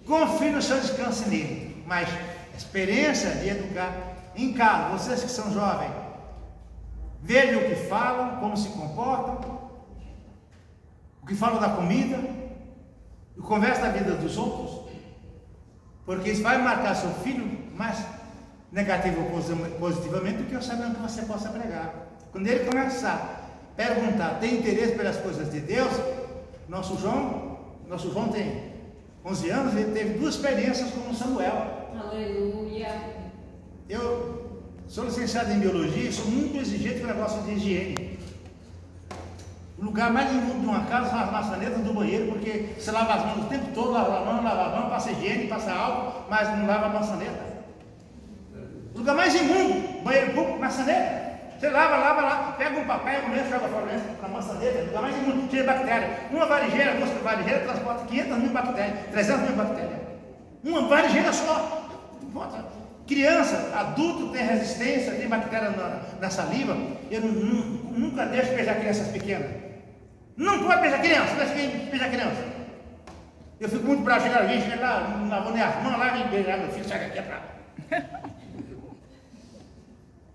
Confie no seu descanso nele. Mas a experiência de educar em casa, vocês que são jovens, vejam o que falam, como se comportam, o que falam da comida, e conversa da vida dos outros, porque isso vai marcar seu filho mais negativo ou positivamente do que o sermão que você possa pregar. Quando ele começar a perguntar, tem interesse pelas coisas de Deus, nosso João tem 11 anos, ele teve 2 experiências com Samuel. Aleluia. Eu sou licenciado em biologia e sou muito exigente com o negócio de higiene. O lugar mais imundo de uma casa são as maçanetas do banheiro, porque você lava as mãos o tempo todo, lava a mão, passa higiene, passa álcool, mas não lava a maçaneta. O lugar mais imundo, banheiro público, maçaneta. Você lava, pega um papel, joga fora na maçaneta, o lugar mais imundo, cheio de bactéria. Uma varigeira, 2 varigeiras transporta 500 mil bactérias, 300 mil bactérias. Uma varigeira só. Criança, adulto tem resistência, tem bactéria na saliva. Eu nunca deixo beijar crianças pequenas. Não pode beijar criança, não deixa quem beijar criança. Eu fico muito bravo, chega lá, não lavou nem as mãos, lá vem beijar meu filho, sai daqui atrás.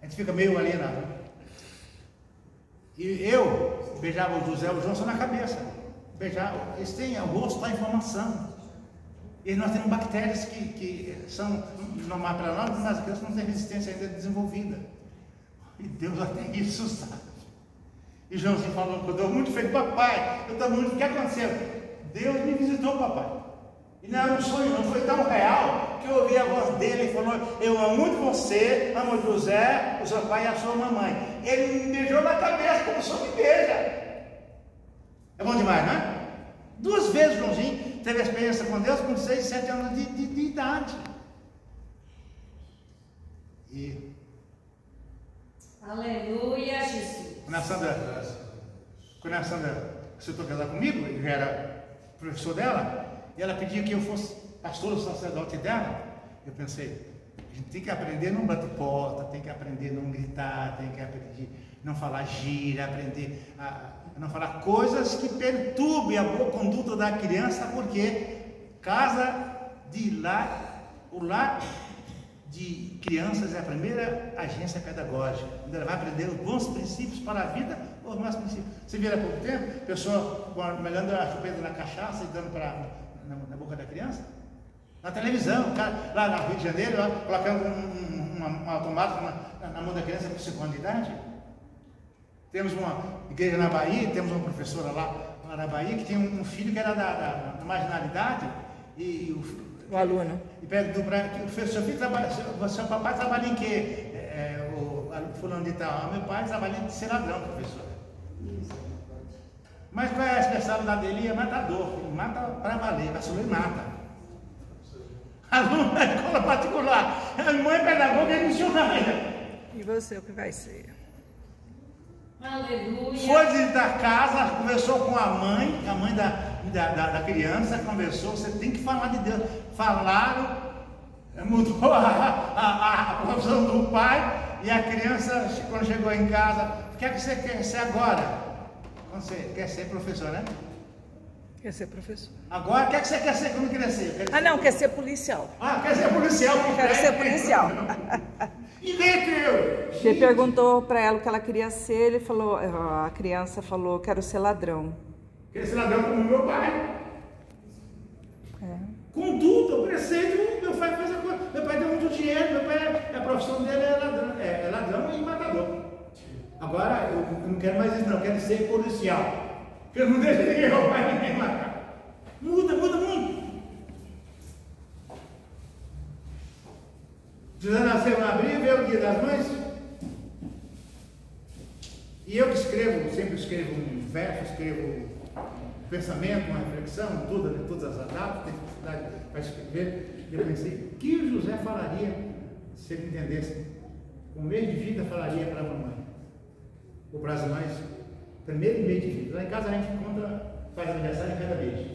A gente fica meio alienado. E eu beijava o José, o João só na cabeça. Beijava, eles têm o rosto da informação. E nós temos bactérias que são normais para nós, mas as crianças não têm resistência ainda desenvolvida. E Deus até isso sabe. E Joãozinho falou, eu estou muito feio, papai, eu estou muito, o que aconteceu? Deus me visitou, papai. E não era um sonho, não foi tão real, que eu ouvi a voz dele e falou, eu amo muito você, amo José, o seu pai e a sua mamãe. Ele me beijou na cabeça, como o senhor me beija. É bom demais, não é? 2 vezes Joãozinho teve a experiência com Deus com 6, 7 anos de idade. E aleluia, Jesus. Quando a Sandra aceitou casar comigo, eu já era professor dela, e ela pedia que eu fosse pastor ou sacerdote dela. Eu pensei, a gente tem que aprender a não bater porta, tem que aprender a não gritar, tem que aprender a não falar gíria, aprender a não falar coisas que perturbem a boa conduta da criança, porque o lar de crianças é a primeira agência pedagógica, onde ela vai aprender os bons princípios para a vida, os maus princípios. Você vira há pouco tempo, a pessoa melhorando a chupeta na cachaça e dando na boca da criança? Na televisão, o cara, lá no Rio de Janeiro, lá, colocando um automático na mão da criança com 5 anos de idade. Temos uma igreja na Bahia, temos uma professora lá na Bahia que tinha um filho que era da marginalidade e o aluno. E perguntou para ele, seu filho trabalha, seu papai trabalha em quê? O fulano de tal, meu pai trabalha em ser ladrão, professor. Mas qual é a especialidade dele? É matador, ele mata para valer, ele mata. Aluno da escola particular, a mãe pedagoga e missionária. E você, o que vai ser? Aleluia. Foi visitar a casa, conversou com a mãe da criança, conversou, você tem que falar de Deus. Falaram, mudou a profissão do pai, e a criança, quando chegou em casa, o que é que você quer ser agora? Você quer ser professor, né? Quer ser professor. Agora, o que é que você quer ser quando crescer? Quer ser policial. Quer ser policial. Quero ser policial. E vem que eu. Ele perguntou para ela o que ela queria ser, ele falou, a criança falou, quero ser ladrão. Quero ser ladrão como meu pai. Conduta, o preceito, meu pai faz a coisa. Meu pai deu muito dinheiro, meu pai, a profissão dele é ladrão e matador. Agora, eu não quero mais isso, não, eu quero ser policial. Porque eu não deixo ninguém roubar, ninguém matar. Muda muito. José nasceu em abril, veio o Dia das Mães. E eu que escrevo, sempre escrevo um verso, escrevo um pensamento, uma reflexão, todas as datas, tenho facilidade para escrever. Eu pensei, o que o José falaria se ele entendesse? Um mês de vida falaria para a mamãe, ou para as mães, primeiro mês de vida. Lá em casa a gente faz aniversário em cada mês.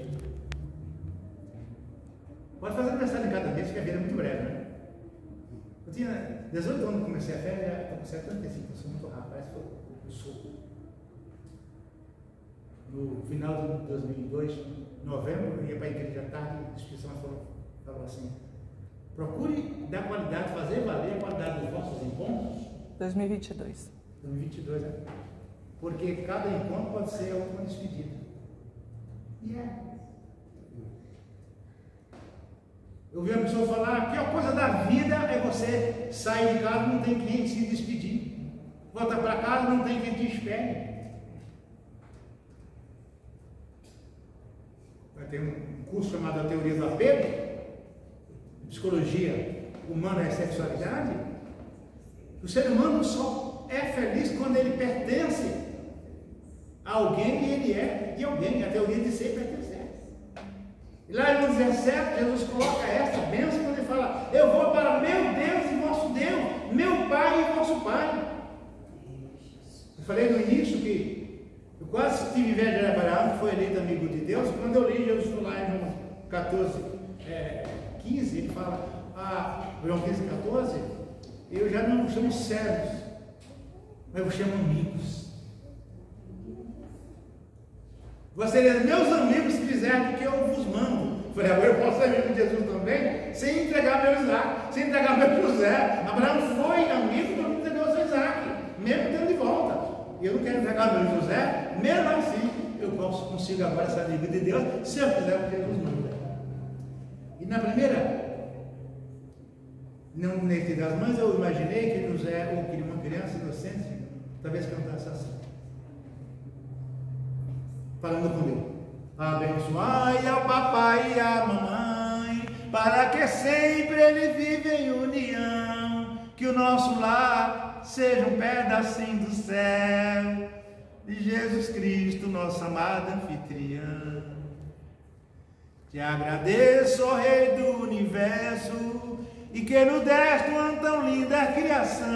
Pode fazer aniversário em cada mês, porque a vida é muito breve, né? Eu tinha 18 anos que comecei a fé, já estou com 75, eu sou muito rapaz, eu sou. No final de 2002, em novembro, eu ia para a igreja à tarde, a instituição falou assim: procure dar qualidade, fazer valer a qualidade dos vossos encontros. 2022. 2022, né? Porque cada encontro pode ser a última despedida. E é. Eu vi uma pessoa falar: a pior coisa da vida é você sair de casa e não tem quem se despedir. Volta para casa e não tem quem te espere. Tem um curso chamado A Teoria do Apego, Psicologia Humana e Sexualidade. O ser humano só é feliz quando ele pertence a alguém e ele é de alguém. A teoria de ser e pertencer. E lá no 17, Jesus coloca essa bênção quando ele fala: eu vou para meu Deus e vosso Deus, meu Pai e vosso Pai. Eu falei no início que eu quase tive inveja de Abraão, que foi eleito amigo de Deus. Quando eu li Jesus lá em João 14, 15, ele fala, João 15, 14, eu já não chamo servos, mas eu chamo amigos. Vocês, meus amigos, se fizerem o que eu vos mando. Eu falei, agora eu posso ser amigo de Jesus também, sem entregar meu Isaac, sem entregar meu José. Abraão foi amigo quando entregou seu Isaac, mesmo tendo de volta. E eu não quero entregar meu José, mesmo assim, eu consigo agora ser amigo de Deus, se eu fizer o que Jesus manda. E na primeira, não nesse das mães, eu imaginei que José, ou que uma criança inocente, talvez cantasse assim, falando com Deus: abençoai ao papai e à mamãe, para que sempre ele vive em união, que o nosso lar seja um pedacinho do céu de Jesus Cristo, nosso amado anfitrião. Te agradeço, ó Rei do Universo, e que nos deste uma tão linda criação.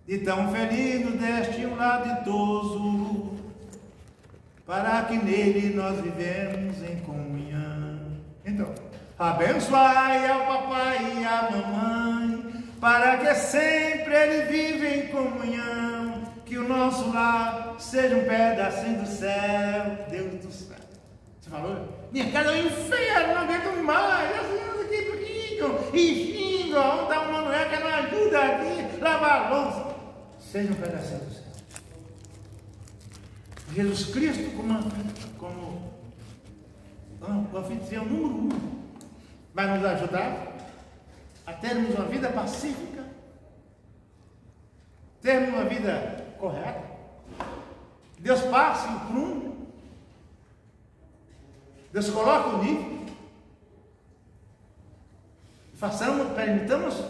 De tão feliz nos deste um lar ditoso, para que nele nós vivemos em comunhão. Então, abençoai ao papai e à mamãe, para que sempre ele vive em comunhão, que o nosso lar seja um pedacinho do céu. Deus do céu. Você falou? Minha casa é um inferno, não aguento mais. As aqui brigam e xingam. Onde está o Manuel que não ajuda aqui, lavar a louça. Seja um pedacinho do céu. Jesus Cristo, como o anfitrião número 1, vai nos ajudar a termos uma vida pacífica, termos uma vida correta. Deus passe o prumo, Deus coloca o nível, permitamos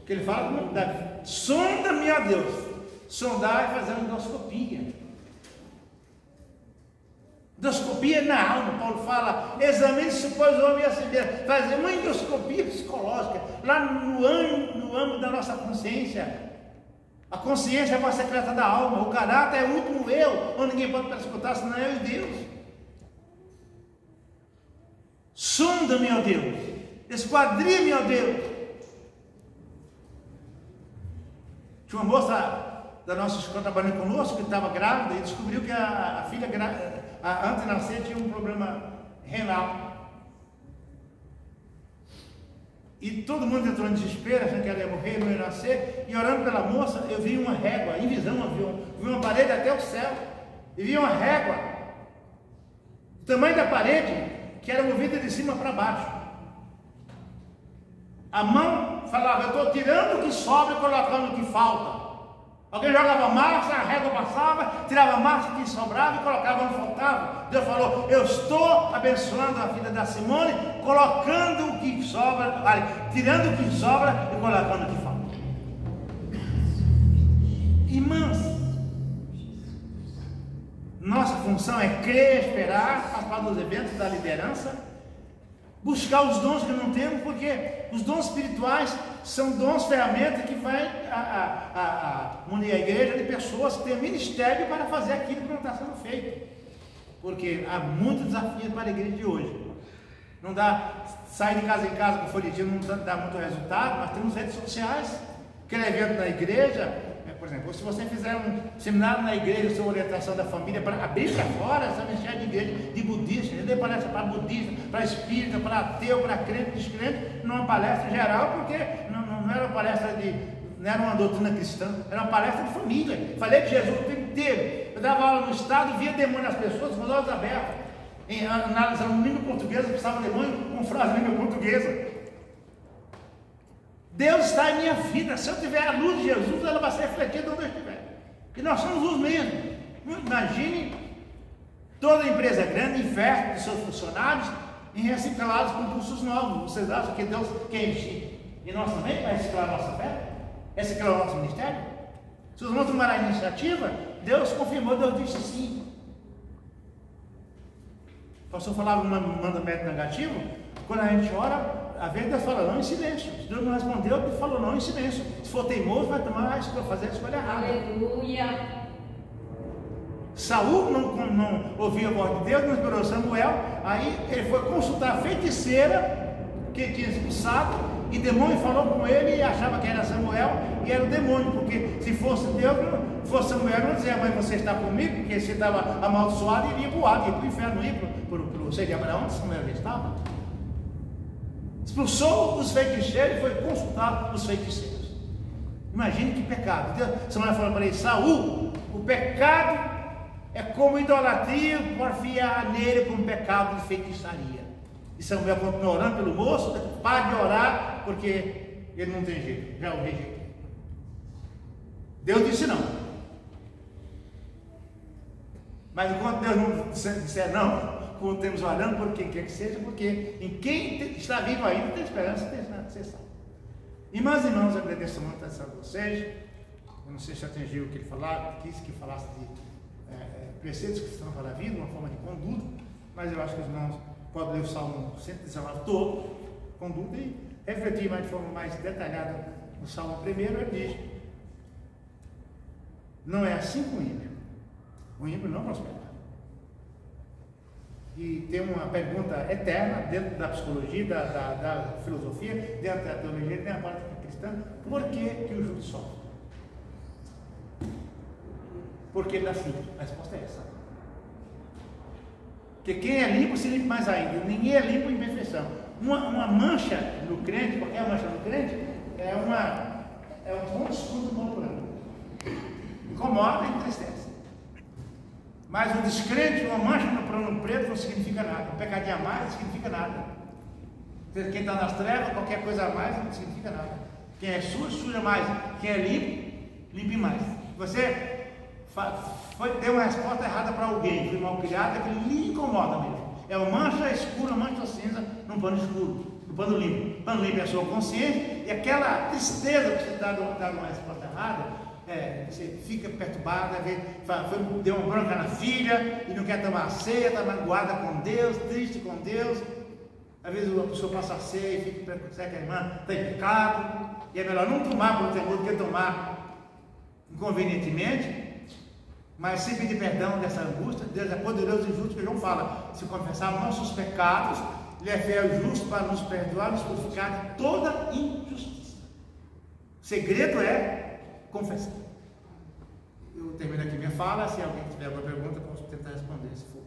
que ele fala com Davi: sonda-me, ó Deus, sondar e fazer uma endoscopia. Endoscopia na alma. Paulo fala: examine-se, pois, o homem a si mesmo. Fazer uma endoscopia psicológica lá no âmbito da nossa consciência. A consciência é a voz secreta da alma. O caráter é o último eu, onde ninguém pode escutar, senão eu e Deus. Sonda-me, ó Deus, esquadria-me, ó Deus. Tinha uma moça da nossa escola trabalhando conosco que estava grávida e descobriu que a filha antes de nascer tinha um problema renal. E todo mundo entrou em desespero, achando que ela ia morrer, não ia nascer. E orando pela moça, eu vi uma régua, em visão, vi uma parede até o céu. E vi uma régua, o tamanho da parede, que era movida de cima para baixo. A mão falava: eu estou tirando o que sobra e colocando o que falta. Alguém jogava massa, a régua passava, tirava massa que sobrava e colocava onde faltava. Deus falou: eu estou abençoando a vida da Simone, colocando o que sobra, tirando o que sobra e colocando o que falta. Irmãos, nossa função é crer, esperar, participar dos eventos da liderança, buscar os dons que não temos, porque os dons espirituais são dons, ferramentas que vai unir a igreja de pessoas que têm ministério para fazer aquilo que não está sendo feito. Porque há muitos desafios para a igreja de hoje. Não dá, sair de casa em casa com folhetim não dá muito resultado, mas temos redes sociais, aquele evento na igreja, por exemplo, se você fizer um seminário na igreja sobre orientação da família, para abrir para fora, essa mexer de igreja, de budista, ele dê palestra para budista, para espírita, para ateu, para crente, descrente, numa palestra geral, porque não era uma palestra não era uma doutrina cristã, era uma palestra de família. Falei de Jesus o tempo inteiro. Eu dava aula no estado, via demônio nas pessoas, com os olhos abertos, analisando língua portuguesa, precisava de demônio com frase língua portuguesa. Deus está em minha vida. Se eu tiver a luz de Jesus, ela vai ser refletida onde eu estiver. E nós somos os mesmos. Imagine toda empresa grande investe dos seus funcionários em reciclados com cursos novos. Vocês acham que Deus quer investir em nós também para reciclar a nossa fé? Reciclar o nosso ministério? Se os irmãos tomarem a iniciativa, Deus confirmou, Deus disse sim. O pastor falava um mandamento negativo. Quando a gente ora, às vezes Deus fala não em silêncio. Se Deus não respondeu, Deus falou não em silêncio. Se for teimoso, vai fazer a escolha errada. Aleluia. Saul não ouvia a voz de Deus, não esperou Samuel. Aí ele foi consultar a feiticeira que tinha expulsado, e demônio falou com ele e achava que era Samuel, e era o demônio, porque se fosse Deus, fosse Samuel, não dizia, mas você está comigo, porque se estava amaldiçoado, iria voar, ia para o inferno, ia seria para onde Samuel estava. Expulsou os feiticeiros e foi consultar os feiticeiros. Imagine que pecado. Samuel falou para ele: Saul, o pecado é como idolatria, porfiar nele como pecado de feitiçaria. E Samuel continuou orando pelo moço, para de orar, porque ele não tem jeito, já o rejeitou. Deus disse não. Mas enquanto Deus não disser não, continuemos orando por quem quer que seja, porque em quem está vivo ainda tem esperança, tem nada de ser salvo. Irmãs e irmãos, eu agradeço muito a atenção de vocês. Eu não sei se atingiu o que ele falava, quis que falasse de preceitos cristãos para a vida, uma forma de conduta, mas eu acho que os irmãos podem ler o Salmo 119 todo, conduta, e refletir mais de forma mais detalhada no Salmo 1. Ele diz: não é assim com o ímpio não prospera. E tem uma pergunta eterna dentro da psicologia, da filosofia, dentro da teologia, dentro da prática cristã: por que o justo sofre? Porque ele dá fruto. A resposta é essa. Porque quem é limpo se limpa mais ainda. Ninguém é limpo em perfeição. Uma mancha no crente, qualquer mancha no crente, é um ponto escuro no plano. Incomoda e entristece. Mas o descrente, uma mancha no plano preto, não significa nada. Um pecadinho a mais não significa nada. Quem está nas trevas, qualquer coisa a mais não significa nada. Quem é sujo, suja mais. Quem é limpo, limpe mais. Você deu uma resposta errada para alguém, foi mal criado, aquilo lhe incomoda mesmo. É uma mancha escura, uma mancha cinza num pano escuro, no pano limpo. O pano limpo é a sua consciência, e aquela tristeza que você dá uma resposta errada, você fica perturbado, deu uma bronca na filha e não quer tomar a ceia, está magoada com Deus, triste com Deus. Às vezes a pessoa passa a ceia e fica perguntando que a irmã está em pecado, e é melhor não tomar por temor do que tomar inconvenientemente. Mas se pedir perdão dessa angústia, Deus é poderoso e justo, que João fala: se confessarmos nossos pecados, Ele é fiel e justo para nos perdoar, nos purificar de toda injustiça. O segredo é confessar. Eu termino aqui minha fala. Se alguém tiver alguma pergunta, posso tentar responder, se for.